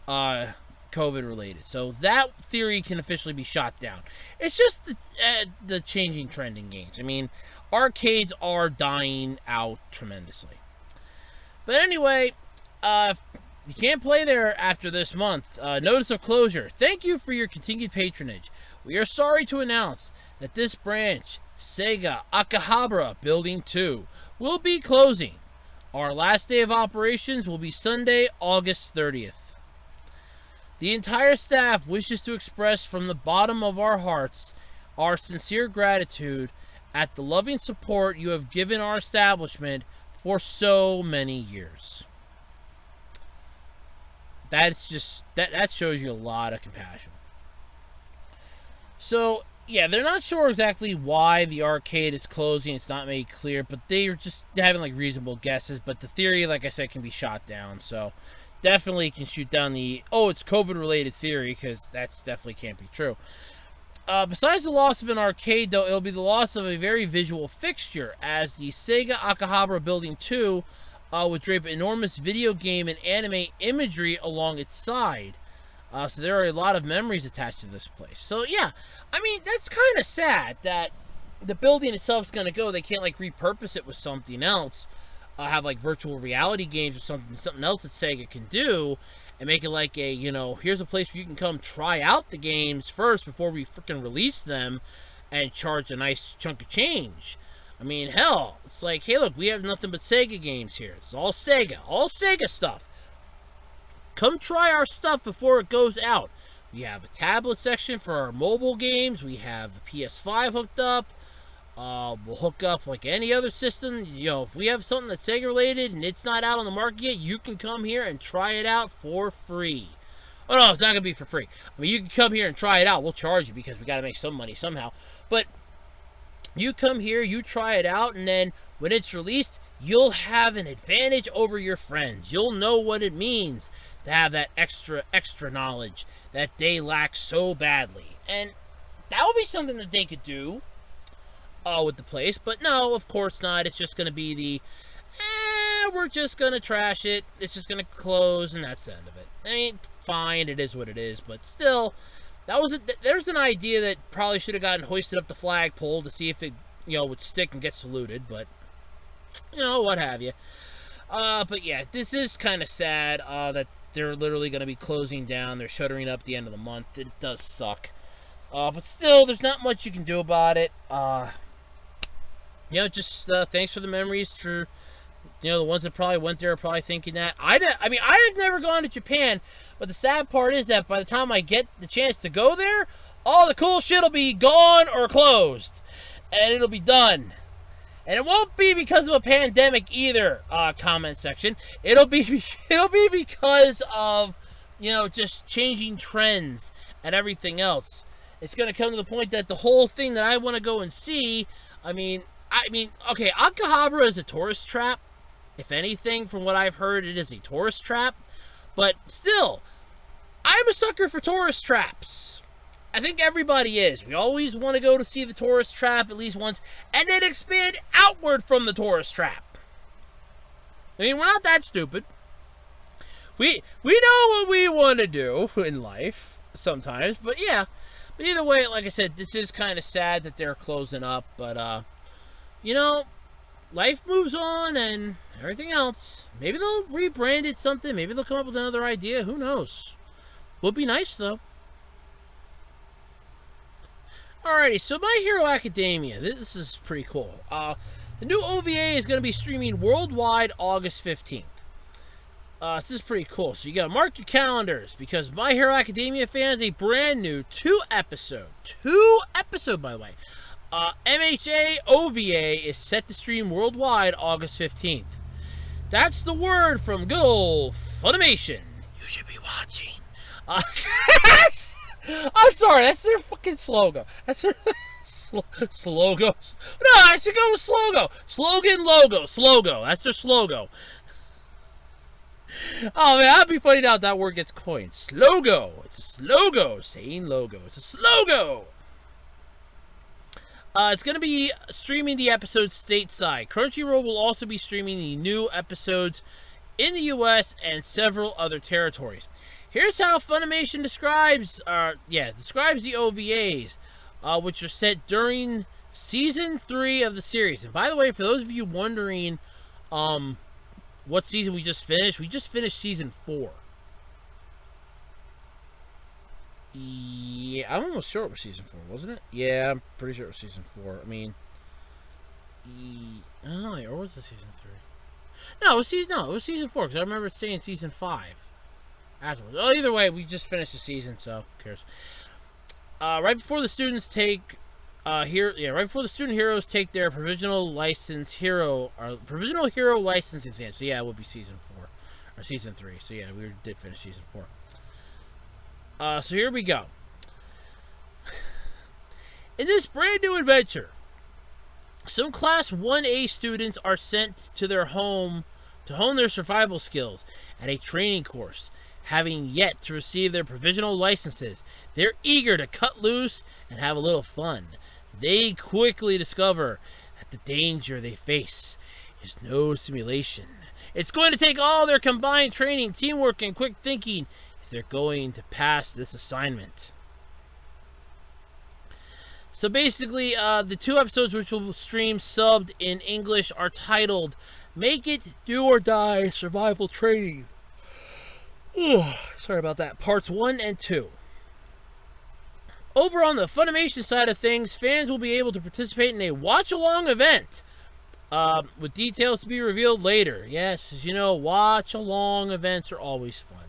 COVID-related. So that theory can officially be shot down. It's just the changing trend in games. I mean, arcades are dying out tremendously. But anyway, you can't play there after this month. Notice of closure. Thank you for your continued patronage. We are sorry to announce that this branch, Sega Akihabara Building 2, will be closing. Our last day of operations will be Sunday, August 30th. The entire staff wishes to express from the bottom of our hearts our sincere gratitude at the loving support you have given our establishment for so many years. That's just, that shows you a lot of compassion. So, yeah, they're not sure exactly why the arcade is closing. It's not made clear, but they're just having, like, reasonable guesses. But the theory, like I said, can be shot down. So, definitely can shoot down the, oh, it's COVID-related theory, because that's definitely can't be true. Besides the loss of an arcade, though, it'll be the loss of a very visual fixture, as the Sega Akihabara Building 2 would drape enormous video game and anime imagery along its side. So there are a lot of memories attached to this place. So yeah, I mean, that's kind of sad that the building itself is going to go. They can't, like, repurpose it with something else. Have, like, virtual reality games or something else that Sega can do, and make it like a, here's a place where you can come try out the games first before we freaking release them, and charge a nice chunk of change. I mean, hell, it's like, hey, look, we have nothing but Sega games here. It's all Sega stuff. Come try our stuff before it goes out. We have a tablet section for our mobile games. We have the PS5 hooked up. We'll hook up like any other system. If we have something that's Sega related and it's not out on the market yet, you can come here and try it out for free. Oh no, it's not gonna be for free. I mean, you can come here and try it out. We'll charge you because we gotta make some money somehow. But you come here, you try it out, and then when it's released, you'll have an advantage over your friends. You'll know what it means to have that extra knowledge that they lack so badly. And that would be something that they could do with the place. But no, of course not. It's just going to be the, we're just going to trash it. It's just going to close, and that's the end of it. I mean, fine, it is what it is. But still, there's an idea that probably should have gotten hoisted up the flagpole to see if it, would stick and get saluted. But, what have you. But yeah, this is kind of sad that they're literally going to be closing down. They're shuttering up at the end of the month. It does suck. But still, there's not much you can do about it. Just thanks for the memories for, the ones that probably went there are probably thinking that. I have never gone to Japan, but the sad part is that by the time I get the chance to go there, all the cool shit will be gone or closed. And it'll be done. And it won't be because of a pandemic either, comment section. It'll be because of, just changing trends and everything else. It's going to come to the point that the whole thing that I want to go and see, okay, Akihabara is a tourist trap. If anything, from what I've heard, it is a tourist trap. But still, I'm a sucker for tourist traps. I think everybody is. We always want to go to see the tourist trap at least once, and then expand outward from the tourist trap. I mean, we're not that stupid. We know what we want to do in life sometimes, but yeah. But either way, like I said, this is kind of sad that they're closing up, but life moves on and everything else. Maybe they'll rebrand it something. Maybe they'll come up with another idea. Who knows? Would be nice though. Alrighty, so My Hero Academia. This is pretty cool. The new OVA is going to be streaming worldwide August 15th. This is pretty cool. So you got to mark your calendars because My Hero Academia fans, a brand new 2-episode, by the way, MHA OVA is set to stream worldwide August 15th. That's the word from good old Funimation. You should be watching. I'm sorry, that's their fucking slogan. That's their slogos. No, I should go with slogo. Slogan, logo, slogo. That's their slogo. Oh man, that'd be funny now if that word gets coined. Slogo. It's a slogo. Saying logo. It's a slogo. It's going to be streaming the episodes stateside. Crunchyroll will also be streaming the new episodes in the US and several other territories. Here's how Funimation describes the OVAs, which are set during Season 3 of the series. And by the way, for those of you wondering what season we just finished Season 4. Yeah, I'm almost sure it was Season 4, wasn't it? Yeah, I'm pretty sure it was Season 4. I mean, or was it Season 3? No, it was Season 4, because I remember saying Season 5. Afterwards. Oh, either way, we just finished the season, so who cares? Right before the students take right before the student heroes take their provisional hero license exam. So yeah, it would be Season 4 or Season 3. So yeah, we did finish Season 4. So here we go. In this brand new adventure, some Class 1A students are sent to their home to hone their survival skills at a training course. Having yet to receive their provisional licenses, they're eager to cut loose and have a little fun. They quickly discover that the danger they face is no simulation. It's going to take all their combined training, teamwork, and quick thinking if they're going to pass this assignment. So basically, the 2 episodes which will stream subbed in English are titled Make It, Do or Die Survival Training. Sorry about that. Parts 1 and 2. Over on the Funimation side of things, fans will be able to participate in a watch-along event, with details to be revealed later. Yes, as you know, watch-along events are always fun.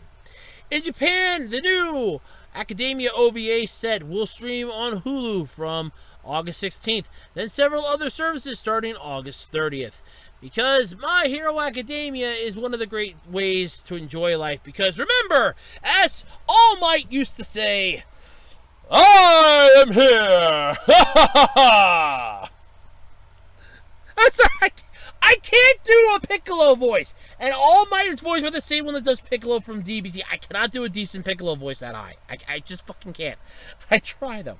In Japan, the new Academia OVA set will stream on Hulu from August 16th, then several other services starting August 30th. Because My Hero Academia is one of the great ways to enjoy life. Because remember, as All Might used to say, I am here! Ha ha ha! I'm sorry, I can't do a Piccolo voice. And All Might's voice was the same one that does Piccolo from DBZ. I cannot do a decent Piccolo voice that high. I just fucking can't. I try, though.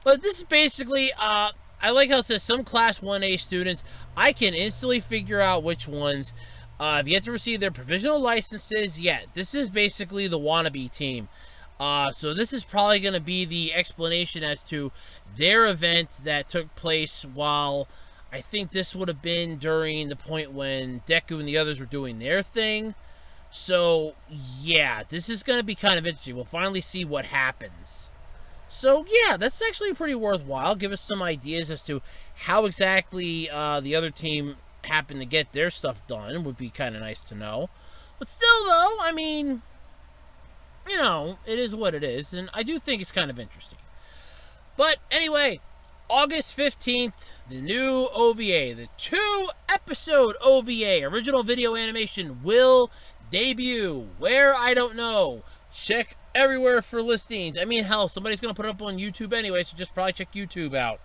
But this is basically, I like how it says some Class 1A students, I can instantly figure out which ones have yet to receive their provisional licenses yet. This is basically the wannabe team. So this is probably going to be the explanation as to their event that took place while I think this would have been during the point when Deku and the others were doing their thing. So, yeah, this is going to be kind of interesting. We'll finally see what happens. So, yeah, that's actually pretty worthwhile. Give us some ideas as to how exactly the other team happened to get their stuff done. Would be kind of nice to know. But still, though, I mean, you know, it is what it is. And I do think it's kind of interesting. But, anyway, August 15th, the new OVA, the 2-episode OVA, original video animation, will debut. Where? I don't know. Check everywhere for listings. I mean, hell, somebody's going to put it up on YouTube anyway, so just probably check YouTube out.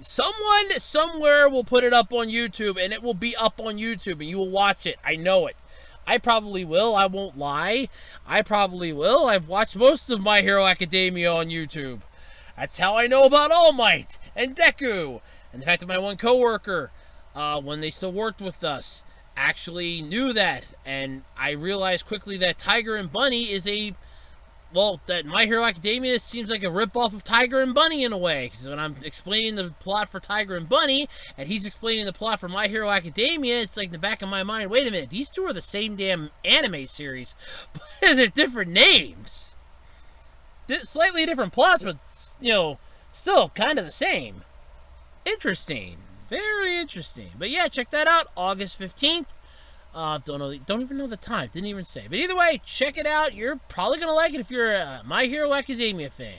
Someone somewhere will put it up on YouTube, and it will be up on YouTube, and you will watch it. I know it. I probably will. I won't lie. I probably will. I've watched most of My Hero Academia on YouTube. That's how I know about All Might and Deku. And the fact that my one coworker, when they still worked with us, actually knew that. And I realized quickly that Tiger and Bunny is that My Hero Academia seems like a ripoff of Tiger and Bunny in a way. Because when I'm explaining the plot for Tiger and Bunny, and he's explaining the plot for My Hero Academia, it's like in the back of my mind, wait a minute, these two are the same damn anime series, but they're different names. Slightly different plots, but, you know, still kind of the same. Interesting. Very interesting. But yeah, check that out. August 15th. Don't even know the time. Didn't even say. But either way, check it out. You're probably going to like it if you're a My Hero Academia fan.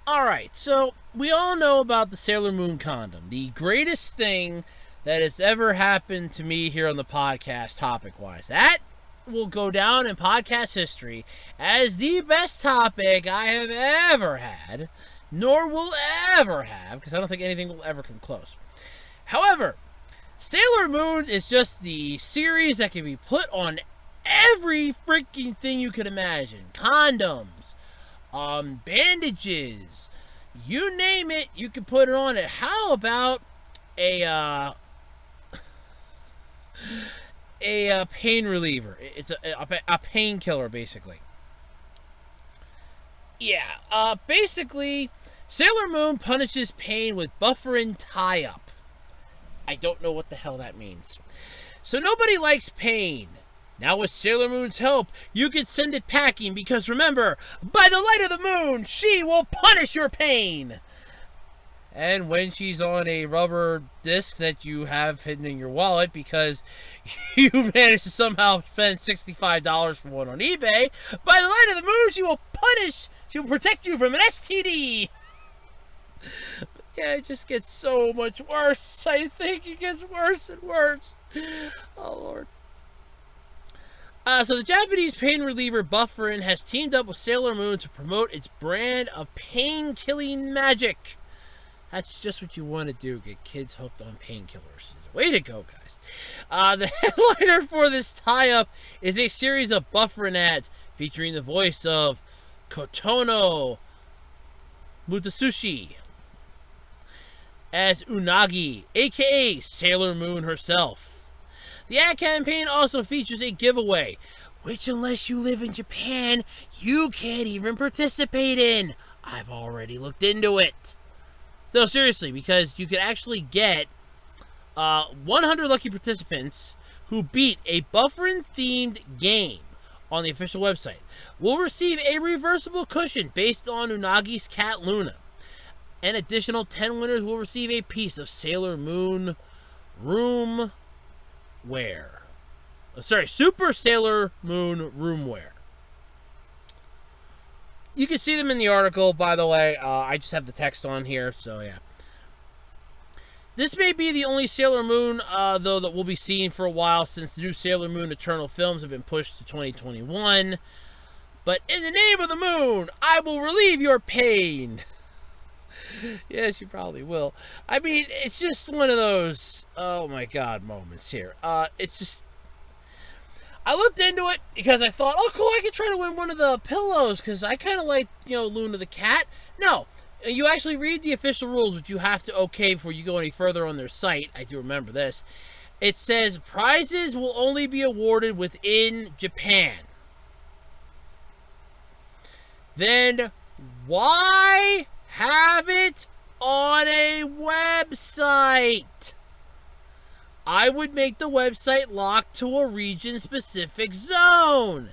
Alright, so we all know about the Sailor Moon condom. The greatest thing that has ever happened to me here on the podcast, topic-wise. That will go down in podcast history as the best topic I have ever had, nor will ever have, because I don't think anything will ever come close. However, Sailor Moon is just the series that can be put on every freaking thing you could imagine. Condoms, bandages, you name it, you can put it on it. How about a pain reliever? It's a painkiller, basically. Yeah, basically, Sailor Moon punishes pain with bufferin tie-up. I don't know what the hell that means. So nobody likes pain. Now with Sailor Moon's help, you can send it packing because remember, by the light of the moon, she will punish your pain. And when she's on a rubber disc that you have hidden in your wallet because you managed to somehow spend $65 for one on eBay, by the light of the moon, she will protect you from an STD. But yeah, it just gets so much worse. I think it gets worse and worse. Oh, Lord. So the Japanese pain reliever Bufferin has teamed up with Sailor Moon to promote its brand of pain-killing magic. That's just what you want to do, get kids hooked on painkillers. Way to go, guys. The headliner for this tie-up is a series of Bufferin ads featuring the voice of Kotono Mutasushi as Unagi, aka Sailor Moon herself. The ad campaign also features a giveaway, which unless you live in Japan, you can't even participate in. I've already looked into it. No, seriously, because you could actually get 100 lucky participants who beat a Bufferin-themed game on the official website will receive a reversible cushion based on Unagi's cat Luna. An additional 10 winners will receive a piece of Sailor Moon room wear. Super Sailor Moon roomwear. You can see them in the article, by the way. I just have the text on here, so yeah. This may be the only Sailor Moon, though, that we'll be seeing for a while, since the new Sailor Moon Eternal films have been pushed to 2021. But in the name of the moon, I will relieve your pain. Yes, you probably will. I mean, it's just one of those, oh my god, moments here. It's just, I looked into it because I thought, oh cool, I could try to win one of the pillows because I kind of like, Luna the cat. No, you actually read the official rules, which you have to okay before you go any further on their site. I do remember this. It says prizes will only be awarded within Japan. Then why have it on a website? I would make the website locked to a region-specific zone.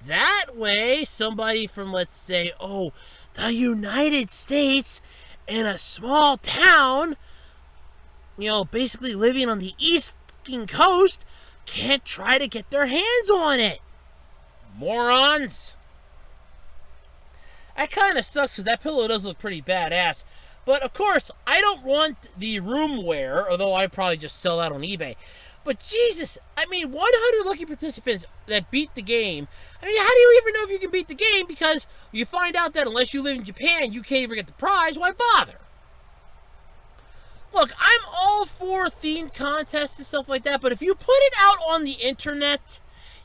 That way, somebody from, let's say, the United States in a small town, basically living on the East Coast, can't try to get their hands on it. Morons. That kind of sucks because that pillow does look pretty badass. But, of course, I don't want the roomwear, although I'd probably just sell that on eBay. But, Jesus, I mean, 100 lucky participants that beat the game. I mean, how do you even know if you can beat the game? Because you find out that unless you live in Japan, you can't even get the prize. Why bother? Look, I'm all for themed contests and stuff like that, but if you put it out on the internet,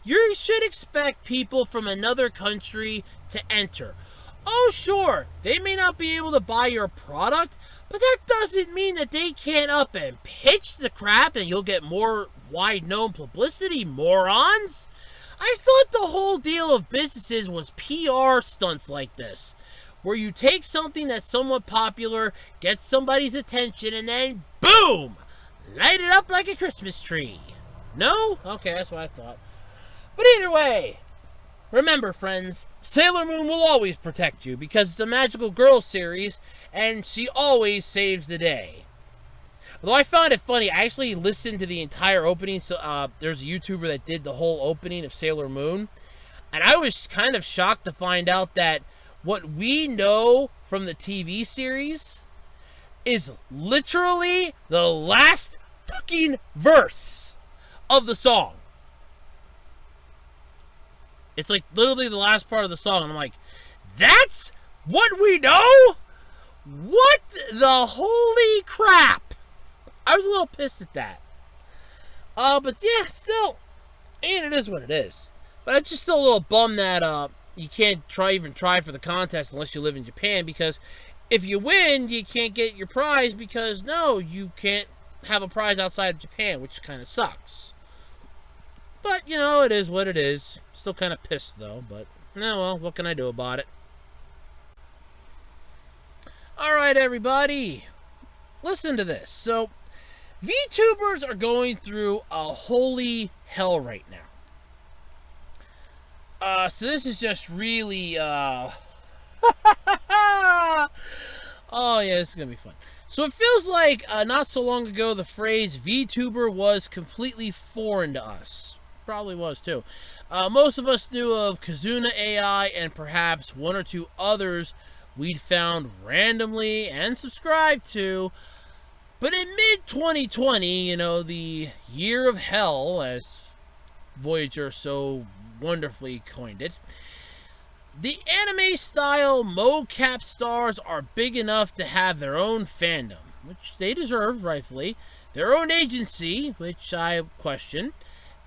you should expect people from another country to enter. Oh, sure, they may not be able to buy your product, but that doesn't mean that they can't up and pitch the crap and you'll get more wide-known publicity, morons. I thought the whole deal of businesses was PR stunts like this, where you take something that's somewhat popular, get somebody's attention, and then, boom, light it up like a Christmas tree. No? Okay, that's what I thought. But either way, remember, friends, Sailor Moon will always protect you because it's a magical girl series and she always saves the day. Although I found it funny, I actually listened to the entire opening. So there's a YouTuber that did the whole opening of Sailor Moon, and I was kind of shocked to find out that what we know from the TV series is literally the last fucking verse of the song. It's like literally the last part of the song. And I'm like, that's what we know? What the holy crap? I was a little pissed at that. But yeah, still, and it is what it is. But it's just still a little bummed that you can't even try for the contest unless you live in Japan, because if you win, you can't get your prize because, no, you can't have a prize outside of Japan, which kind of sucks. But, it is what it is. Still kind of pissed, though, but, well, what can I do about it? Alright, everybody. Listen to this. So, VTubers are going through a holy hell right now. So this is just really, oh, yeah, this is going to be fun. So it feels like, not so long ago, the phrase VTuber was completely foreign to us. Probably was too. Most of us knew of Kazuna AI and perhaps one or two others we'd found randomly and subscribed to. But in mid-2020, the year of hell, as Voyager so wonderfully coined it. The anime-style mocap stars are big enough to have their own fandom, which they deserve, rightfully, their own agency, which I question,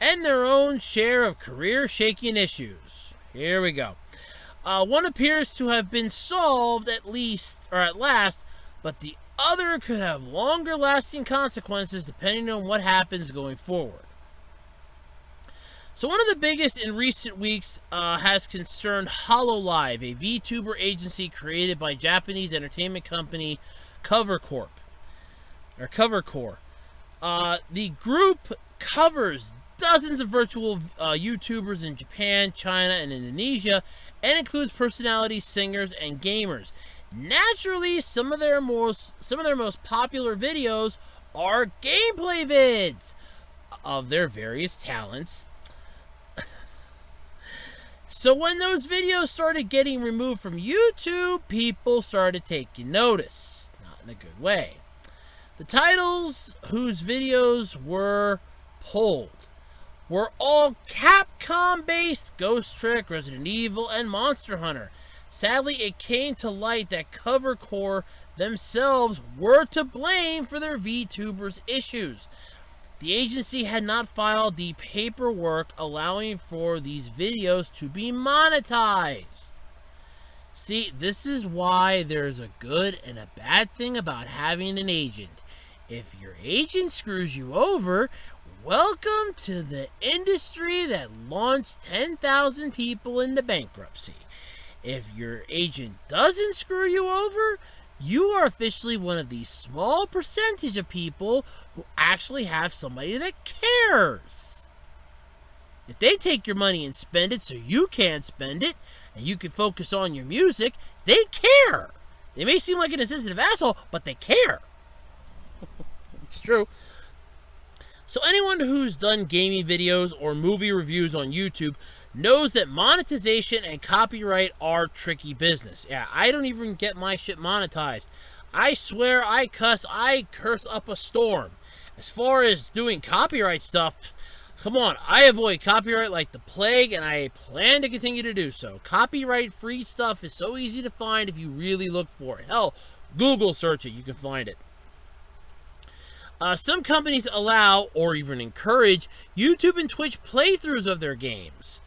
and their own share of career-shaking issues. Here we go. One appears to have been solved at last, but the other could have longer-lasting consequences depending on what happens going forward. So one of the biggest in recent weeks has concerned HoloLive, a VTuber agency created by Japanese entertainment company Covercore. The group covers dozens of virtual YouTubers in Japan, China, and Indonesia, and includes personalities, singers, and gamers. Naturally, some of their most popular videos are gameplay vids of their various talents. So when those videos started getting removed from YouTube, people started taking notice. Not in a good way. The titles whose videos were pulled were all Capcom-based: Ghost Trick, Resident Evil, and Monster Hunter. Sadly, it came to light that Covercore themselves were to blame for their VTubers issues. The agency had not filed the paperwork allowing for these videos to be monetized. See, this is why there's a good and a bad thing about having an agent. If your agent screws you over, welcome to the industry that launched 10,000 people into bankruptcy. If your agent doesn't screw you over, you are officially one of the small percentage of people who actually have somebody that cares. If they take your money and spend it so you can't spend it, and you can focus on your music, they care. They may seem like an insensitive asshole, but they care. It's true. So anyone who's done gaming videos or movie reviews on YouTube knows that monetization and copyright are tricky business. Yeah, I don't even get my shit monetized. I swear, I curse up a storm. As far as doing copyright stuff, come on, I avoid copyright like the plague, and I plan to continue to do so. Copyright-free stuff is so easy to find if you really look for it. Hell, Google search it, you can find it. Some companies allow, or even encourage, YouTube and Twitch playthroughs of their games.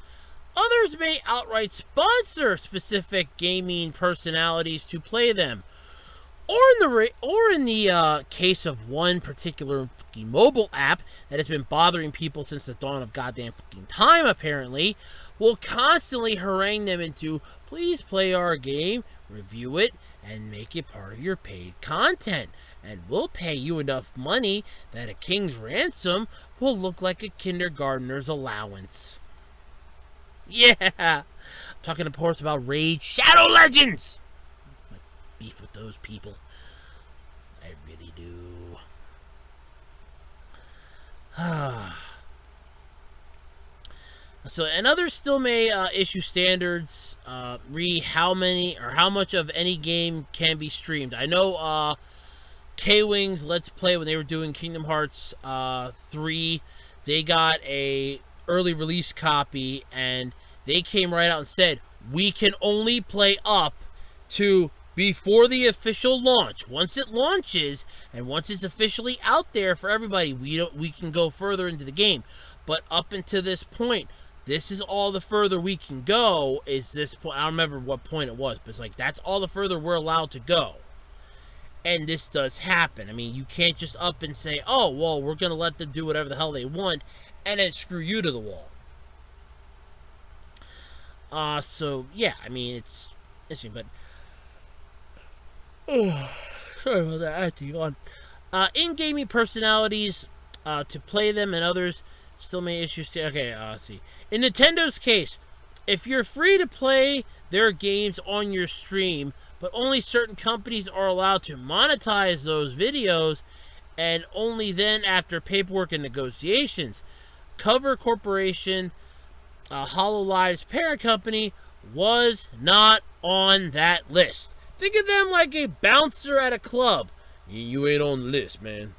Others may outright sponsor specific gaming personalities to play them. Or in the case of one particular fucking mobile app that has been bothering people since the dawn of goddamn fucking time, apparently, will constantly harangue them into, please play our game, review it, and make it part of your paid content. And we'll pay you enough money that a king's ransom will look like a kindergartner's allowance. Yeah! I'm talking, of course, about Raid Shadow Legends! My beef with those people. I really do. So, and others still may issue standards, how many or how much of any game can be streamed. I know K-Wings Let's Play, when they were doing Kingdom Hearts 3, they got a early release copy, and they came right out and said, we can only play up to before the official launch. Once it launches, and once it's officially out there for everybody, we can go further into the game. But up until this point, this is all the further we can go, is this point. I don't remember what point it was, but it's like, that's all the further we're allowed to go. And this does happen. I mean, you can't just up and say, oh, well, we're going to let them do whatever the hell they want, and then screw you to the wall. So, yeah, I mean, it's interesting, but... sorry about that, I had to yawn. In-gaming personalities, to play them, and others still may issue... Okay, let's see. In Nintendo's case, if you're free to play their games on your stream, but only certain companies are allowed to monetize those videos, and only then after paperwork and negotiations. Cover Corporation, HoloLive's parent company, was not on that list. Think of them like a bouncer at a club. You ain't on the list, man.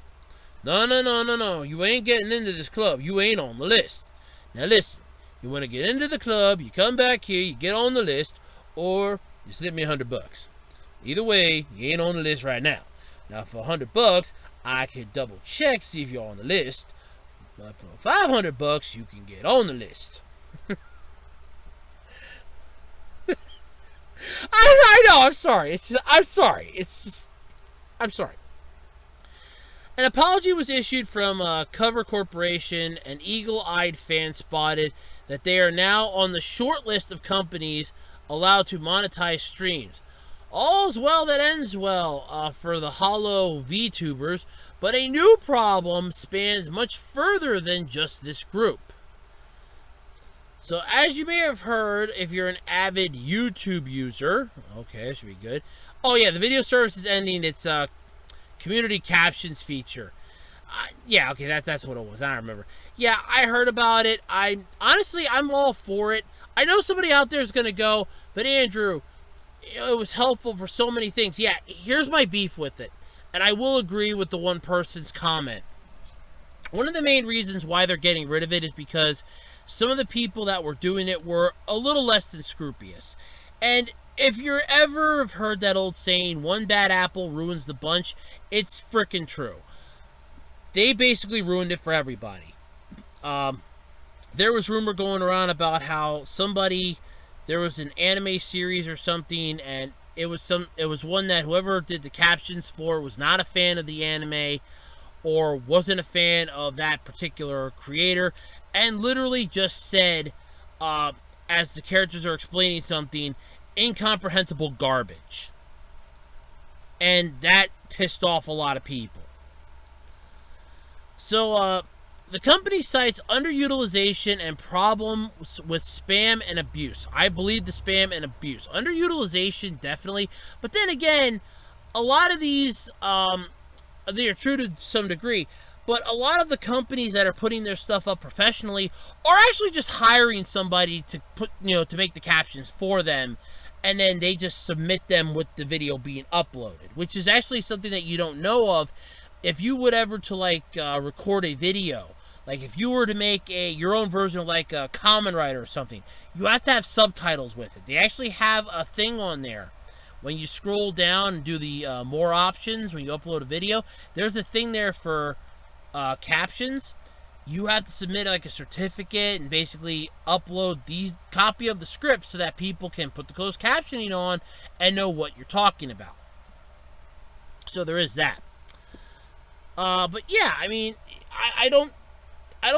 No. You ain't getting into this club. You ain't on the list. Now listen, You want to get into the club, you come back here, you get on the list, or you slip me $100. Either way, you ain't on the list right now. Now, for $100, I can double check, see if you're on the list. But for $500, you can get on the list. I know, I'm sorry. I'm sorry. An apology was issued from Cover Corporation, and eagle-eyed fans spotted that they are now on the short list of companies allowed to monetize streams. All's well that ends well for the hollow VTubers, but a new problem spans much further than just this group. So, as you may have heard, if you're an avid YouTube user, okay, that should be good. Oh yeah, the video service is ending its community captions feature. Yeah, okay, that's what it was. I remember. Yeah, I heard about it. Honestly, I'm all for it. I know somebody out there is gonna go, but Andrew, it was helpful for so many things. Yeah, here's my beef with it, and I will agree with the one person's comment. One of the main reasons why they're getting rid of it is because some of the people that were doing it were a little less than scrupulous. And if you're ever have heard that old saying, one bad apple ruins the bunch, it's freaking true. They basically ruined it for everybody. There was rumor going around about how there was an anime series or something, and it was one that whoever did the captions for was not a fan of the anime or wasn't a fan of that particular creator, and literally just said, as the characters are explaining something, incomprehensible garbage. And that pissed off a lot of people. So, the company cites underutilization and problems with spam and abuse. I believe the spam and abuse. Underutilization, definitely. But then again, a lot of these, they are true to some degree. But a lot of the companies that are putting their stuff up professionally are actually just hiring somebody to to make the captions for them, and then they just submit them with the video being uploaded, which is actually something that you don't know of. If you would ever to record a video, like if you were to make your own version of like a Kamen Rider or something, you have to have subtitles with it. They actually have a thing on there. When you scroll down and do the more options, when you upload a video, there's a thing there for captions. You have to submit like a certificate and basically upload the copy of the script so that people can put the closed captioning on and know what you're talking about. So there is that. But yeah, I mean, I don't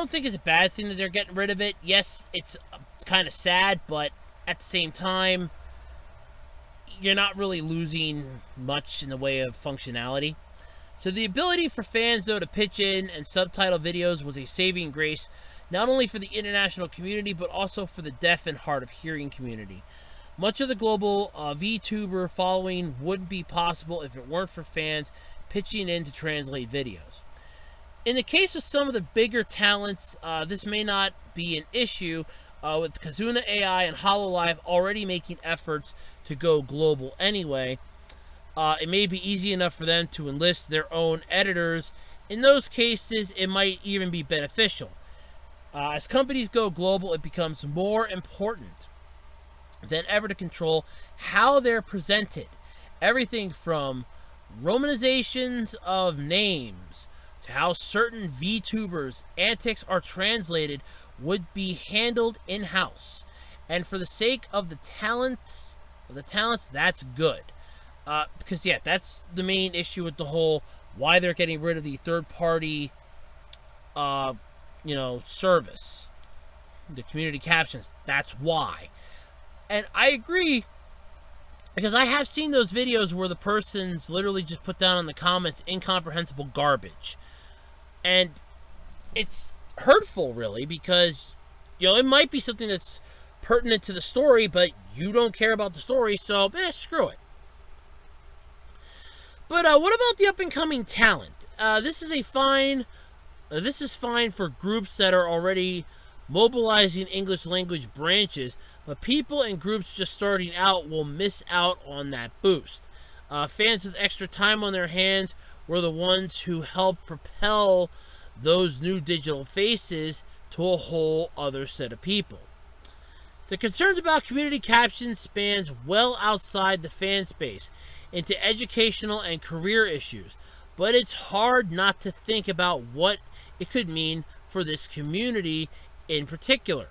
think it's a bad thing that they're getting rid of it. Yes, it's kind of sad, but at the same time, you're not really losing much in the way of functionality. So the ability for fans, though, to pitch in and subtitle videos was a saving grace, not only for the international community, but also for the deaf and hard of hearing community. Much of the global VTuber following wouldn't be possible if it weren't for fans pitching in to translate videos. In the case of some of the bigger talents, this may not be an issue, with Kazuna AI and HoloLive already making efforts to go global anyway. It may be easy enough for them to enlist their own editors. In those cases, it might even be beneficial. As companies go global, it becomes more important than ever to control how they're presented. Everything from romanizations of names to how certain VTubers' antics are translated would be handled in-house. And for the sake of the talents, that's good. Because yeah, that's the main issue with the whole why they're getting rid of the third-party, service, the community captions. That's why, and I agree, because I have seen those videos where the person's literally just put down in the comments incomprehensible garbage, and it's hurtful, really, because it might be something that's pertinent to the story, but you don't care about the story, so screw it. But what about the up-and-coming talent? This is fine for groups that are already mobilizing English language branches, but people and groups just starting out will miss out on that boost. Fans with extra time on their hands were the ones who helped propel those new digital faces to a whole other set of people. The concerns about community captions spans well outside the fan space into educational and career issues, but it's hard not to think about what it could mean for this community in particular.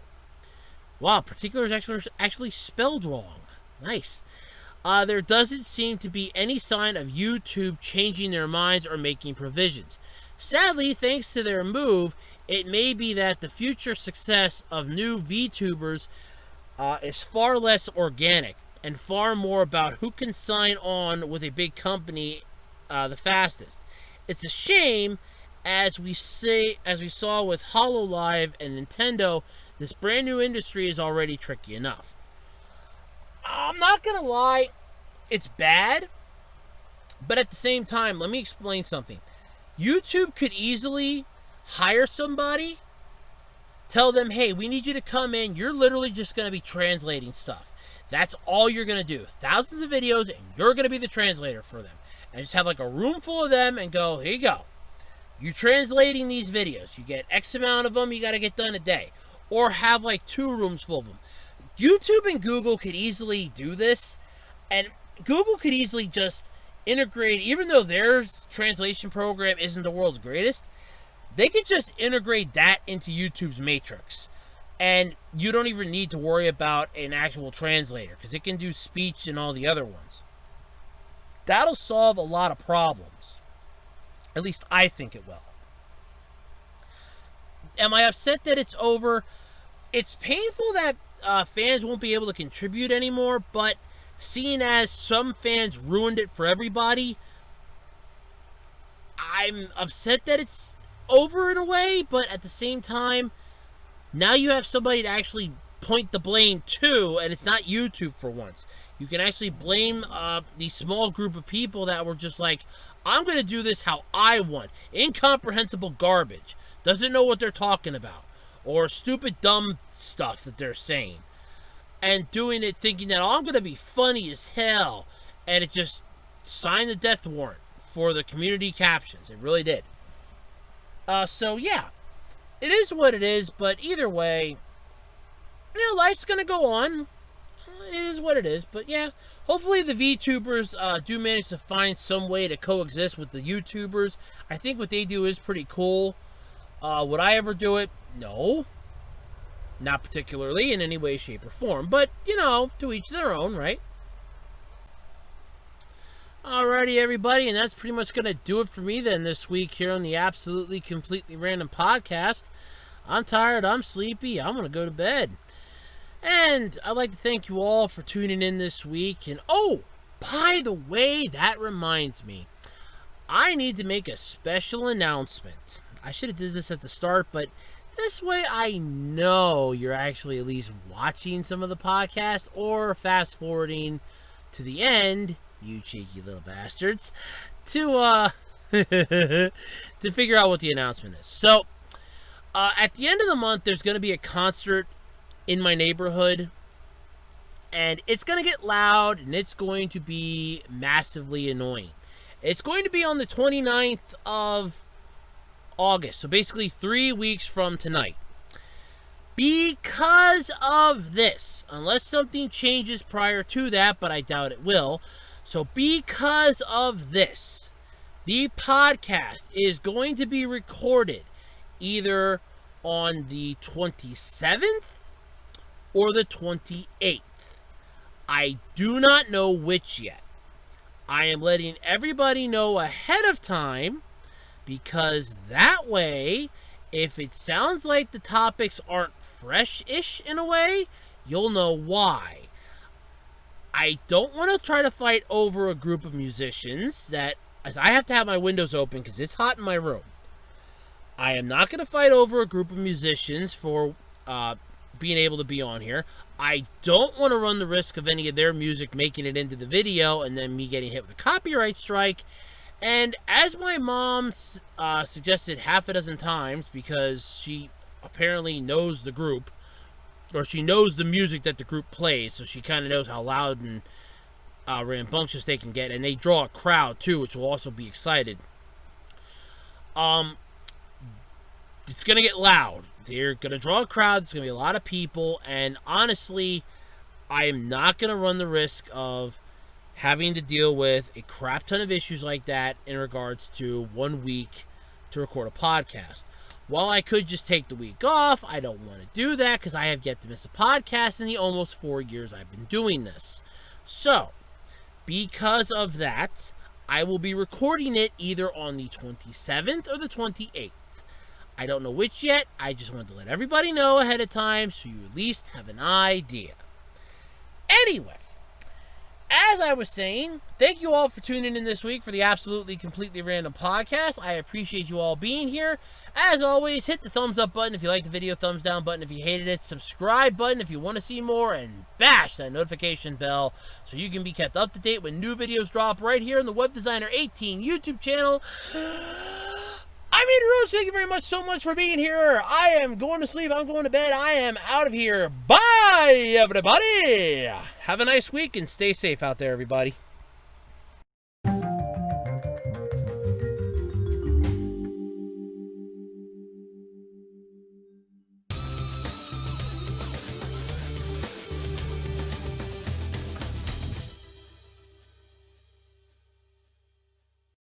Wow, particular is actually spelled wrong. Nice. There doesn't seem to be any sign of YouTube changing their minds or making provisions. Sadly, thanks to their move, it may be that the future success of new VTubers is far less organic and far more about who can sign on with a big company the fastest. It's a shame, as we saw with HoloLive and Nintendo, this brand new industry is already tricky enough. I'm not gonna lie, it's bad, but at the same time, let me explain something. YouTube could easily hire somebody, tell them, hey, we need you to come in, you're literally just going to be translating stuff. That's all you're going to do. Thousands of videos, and you're going to be the translator for them. And just have like a room full of them and go, here you go. You're translating these videos. You get X amount of them, you got to get done a day. Or have like 2 rooms full of them. YouTube and Google could easily do this. And Google could easily just integrate, even though their translation program isn't the world's greatest, they could just integrate that into YouTube's matrix. And you don't even need to worry about an actual translator, because it can do speech and all the other ones. That'll solve a lot of problems. At least I think it will. Am I upset that it's over? It's painful that fans won't be able to contribute anymore, but seeing as some fans ruined it for everybody, I'm upset that it's over in a way, but at the same time, now you have somebody to actually point the blame to, and it's not YouTube for once. You can actually blame the small group of people that were just like, I'm going to do this how I want. Incomprehensible garbage. Doesn't know what they're talking about. Or stupid, dumb stuff that they're saying. And doing it thinking that, oh, I'm going to be funny as hell. And it just signed the death warrant for the community captions. It really did. So, yeah. It is what it is, but either way, you know, life's going to go on. It is what it is, but yeah. Hopefully the VTubers do manage to find some way to coexist with the YouTubers. I think what they do is pretty cool. Would I ever do it? No. Not particularly in any way, shape, or form. But, you know, to each their own, right? Alrighty, everybody, and that's pretty much going to do it for me then this week here on the Absolutely Completely Random Podcast. I'm tired, I'm sleepy, I'm going to go to bed. And I'd like to thank you all for tuning in this week. And, oh, by the way, that reminds me. I need to make a special announcement. I should have did this at the start, but this way I know you're actually at least watching some of the podcast or fast forwarding to the end, you cheeky little bastards, to to figure out what the announcement is. So, at the end of the month, there's going to be a concert in my neighborhood, and it's going to get loud, and it's going to be massively annoying. It's going to be on the 29th of August, so basically 3 weeks from tonight. Because of this, unless something changes prior to that, but I doubt it will, so because of this, the podcast is going to be recorded either on the 27th or the 28th. I do not know which yet. I am letting everybody know ahead of time, because that way, if it sounds like the topics aren't fresh-ish in a way, you'll know why. I don't want to try to fight over a group of musicians that, as I have to have my windows open because it's hot in my room. I am not going to fight over a group of musicians for being able to be on here. I don't want to run the risk of any of their music making it into the video and then me getting hit with a copyright strike. And as my mom suggested half a dozen times, because she apparently knows the group, or she knows the music that the group plays, so she kind of knows how loud and rambunctious they can get, and they draw a crowd too, which will also be excited. It's gonna get loud. they're going to draw a crowd. There's going to be a lot of people. And honestly, I am not going to run the risk of having to deal with a crap ton of issues like that in regards to 1 week to record a podcast. While I could just take the week off, I don't want to do that because I have yet to miss a podcast in the almost 4 years I've been doing this. So, because of that, I will be recording it either on the 27th or the 28th. I don't know which yet. I just wanted to let everybody know ahead of time so you at least have an idea. Anyway, as I was saying, thank you all for tuning in this week for the Absolutely Completely Random podcast. I appreciate you all being here. As always, hit the thumbs up button if you liked the video, thumbs down button if you hated it, subscribe button if you want to see more, and bash that notification bell so you can be kept up to date when new videos drop right here on the Web Designer 18 YouTube channel. I'm Andrew Rhodes. Thank you very much so much for being here. I am going to sleep. I'm going to bed. I am out of here. Bye, everybody. Have a nice week and stay safe out there, everybody.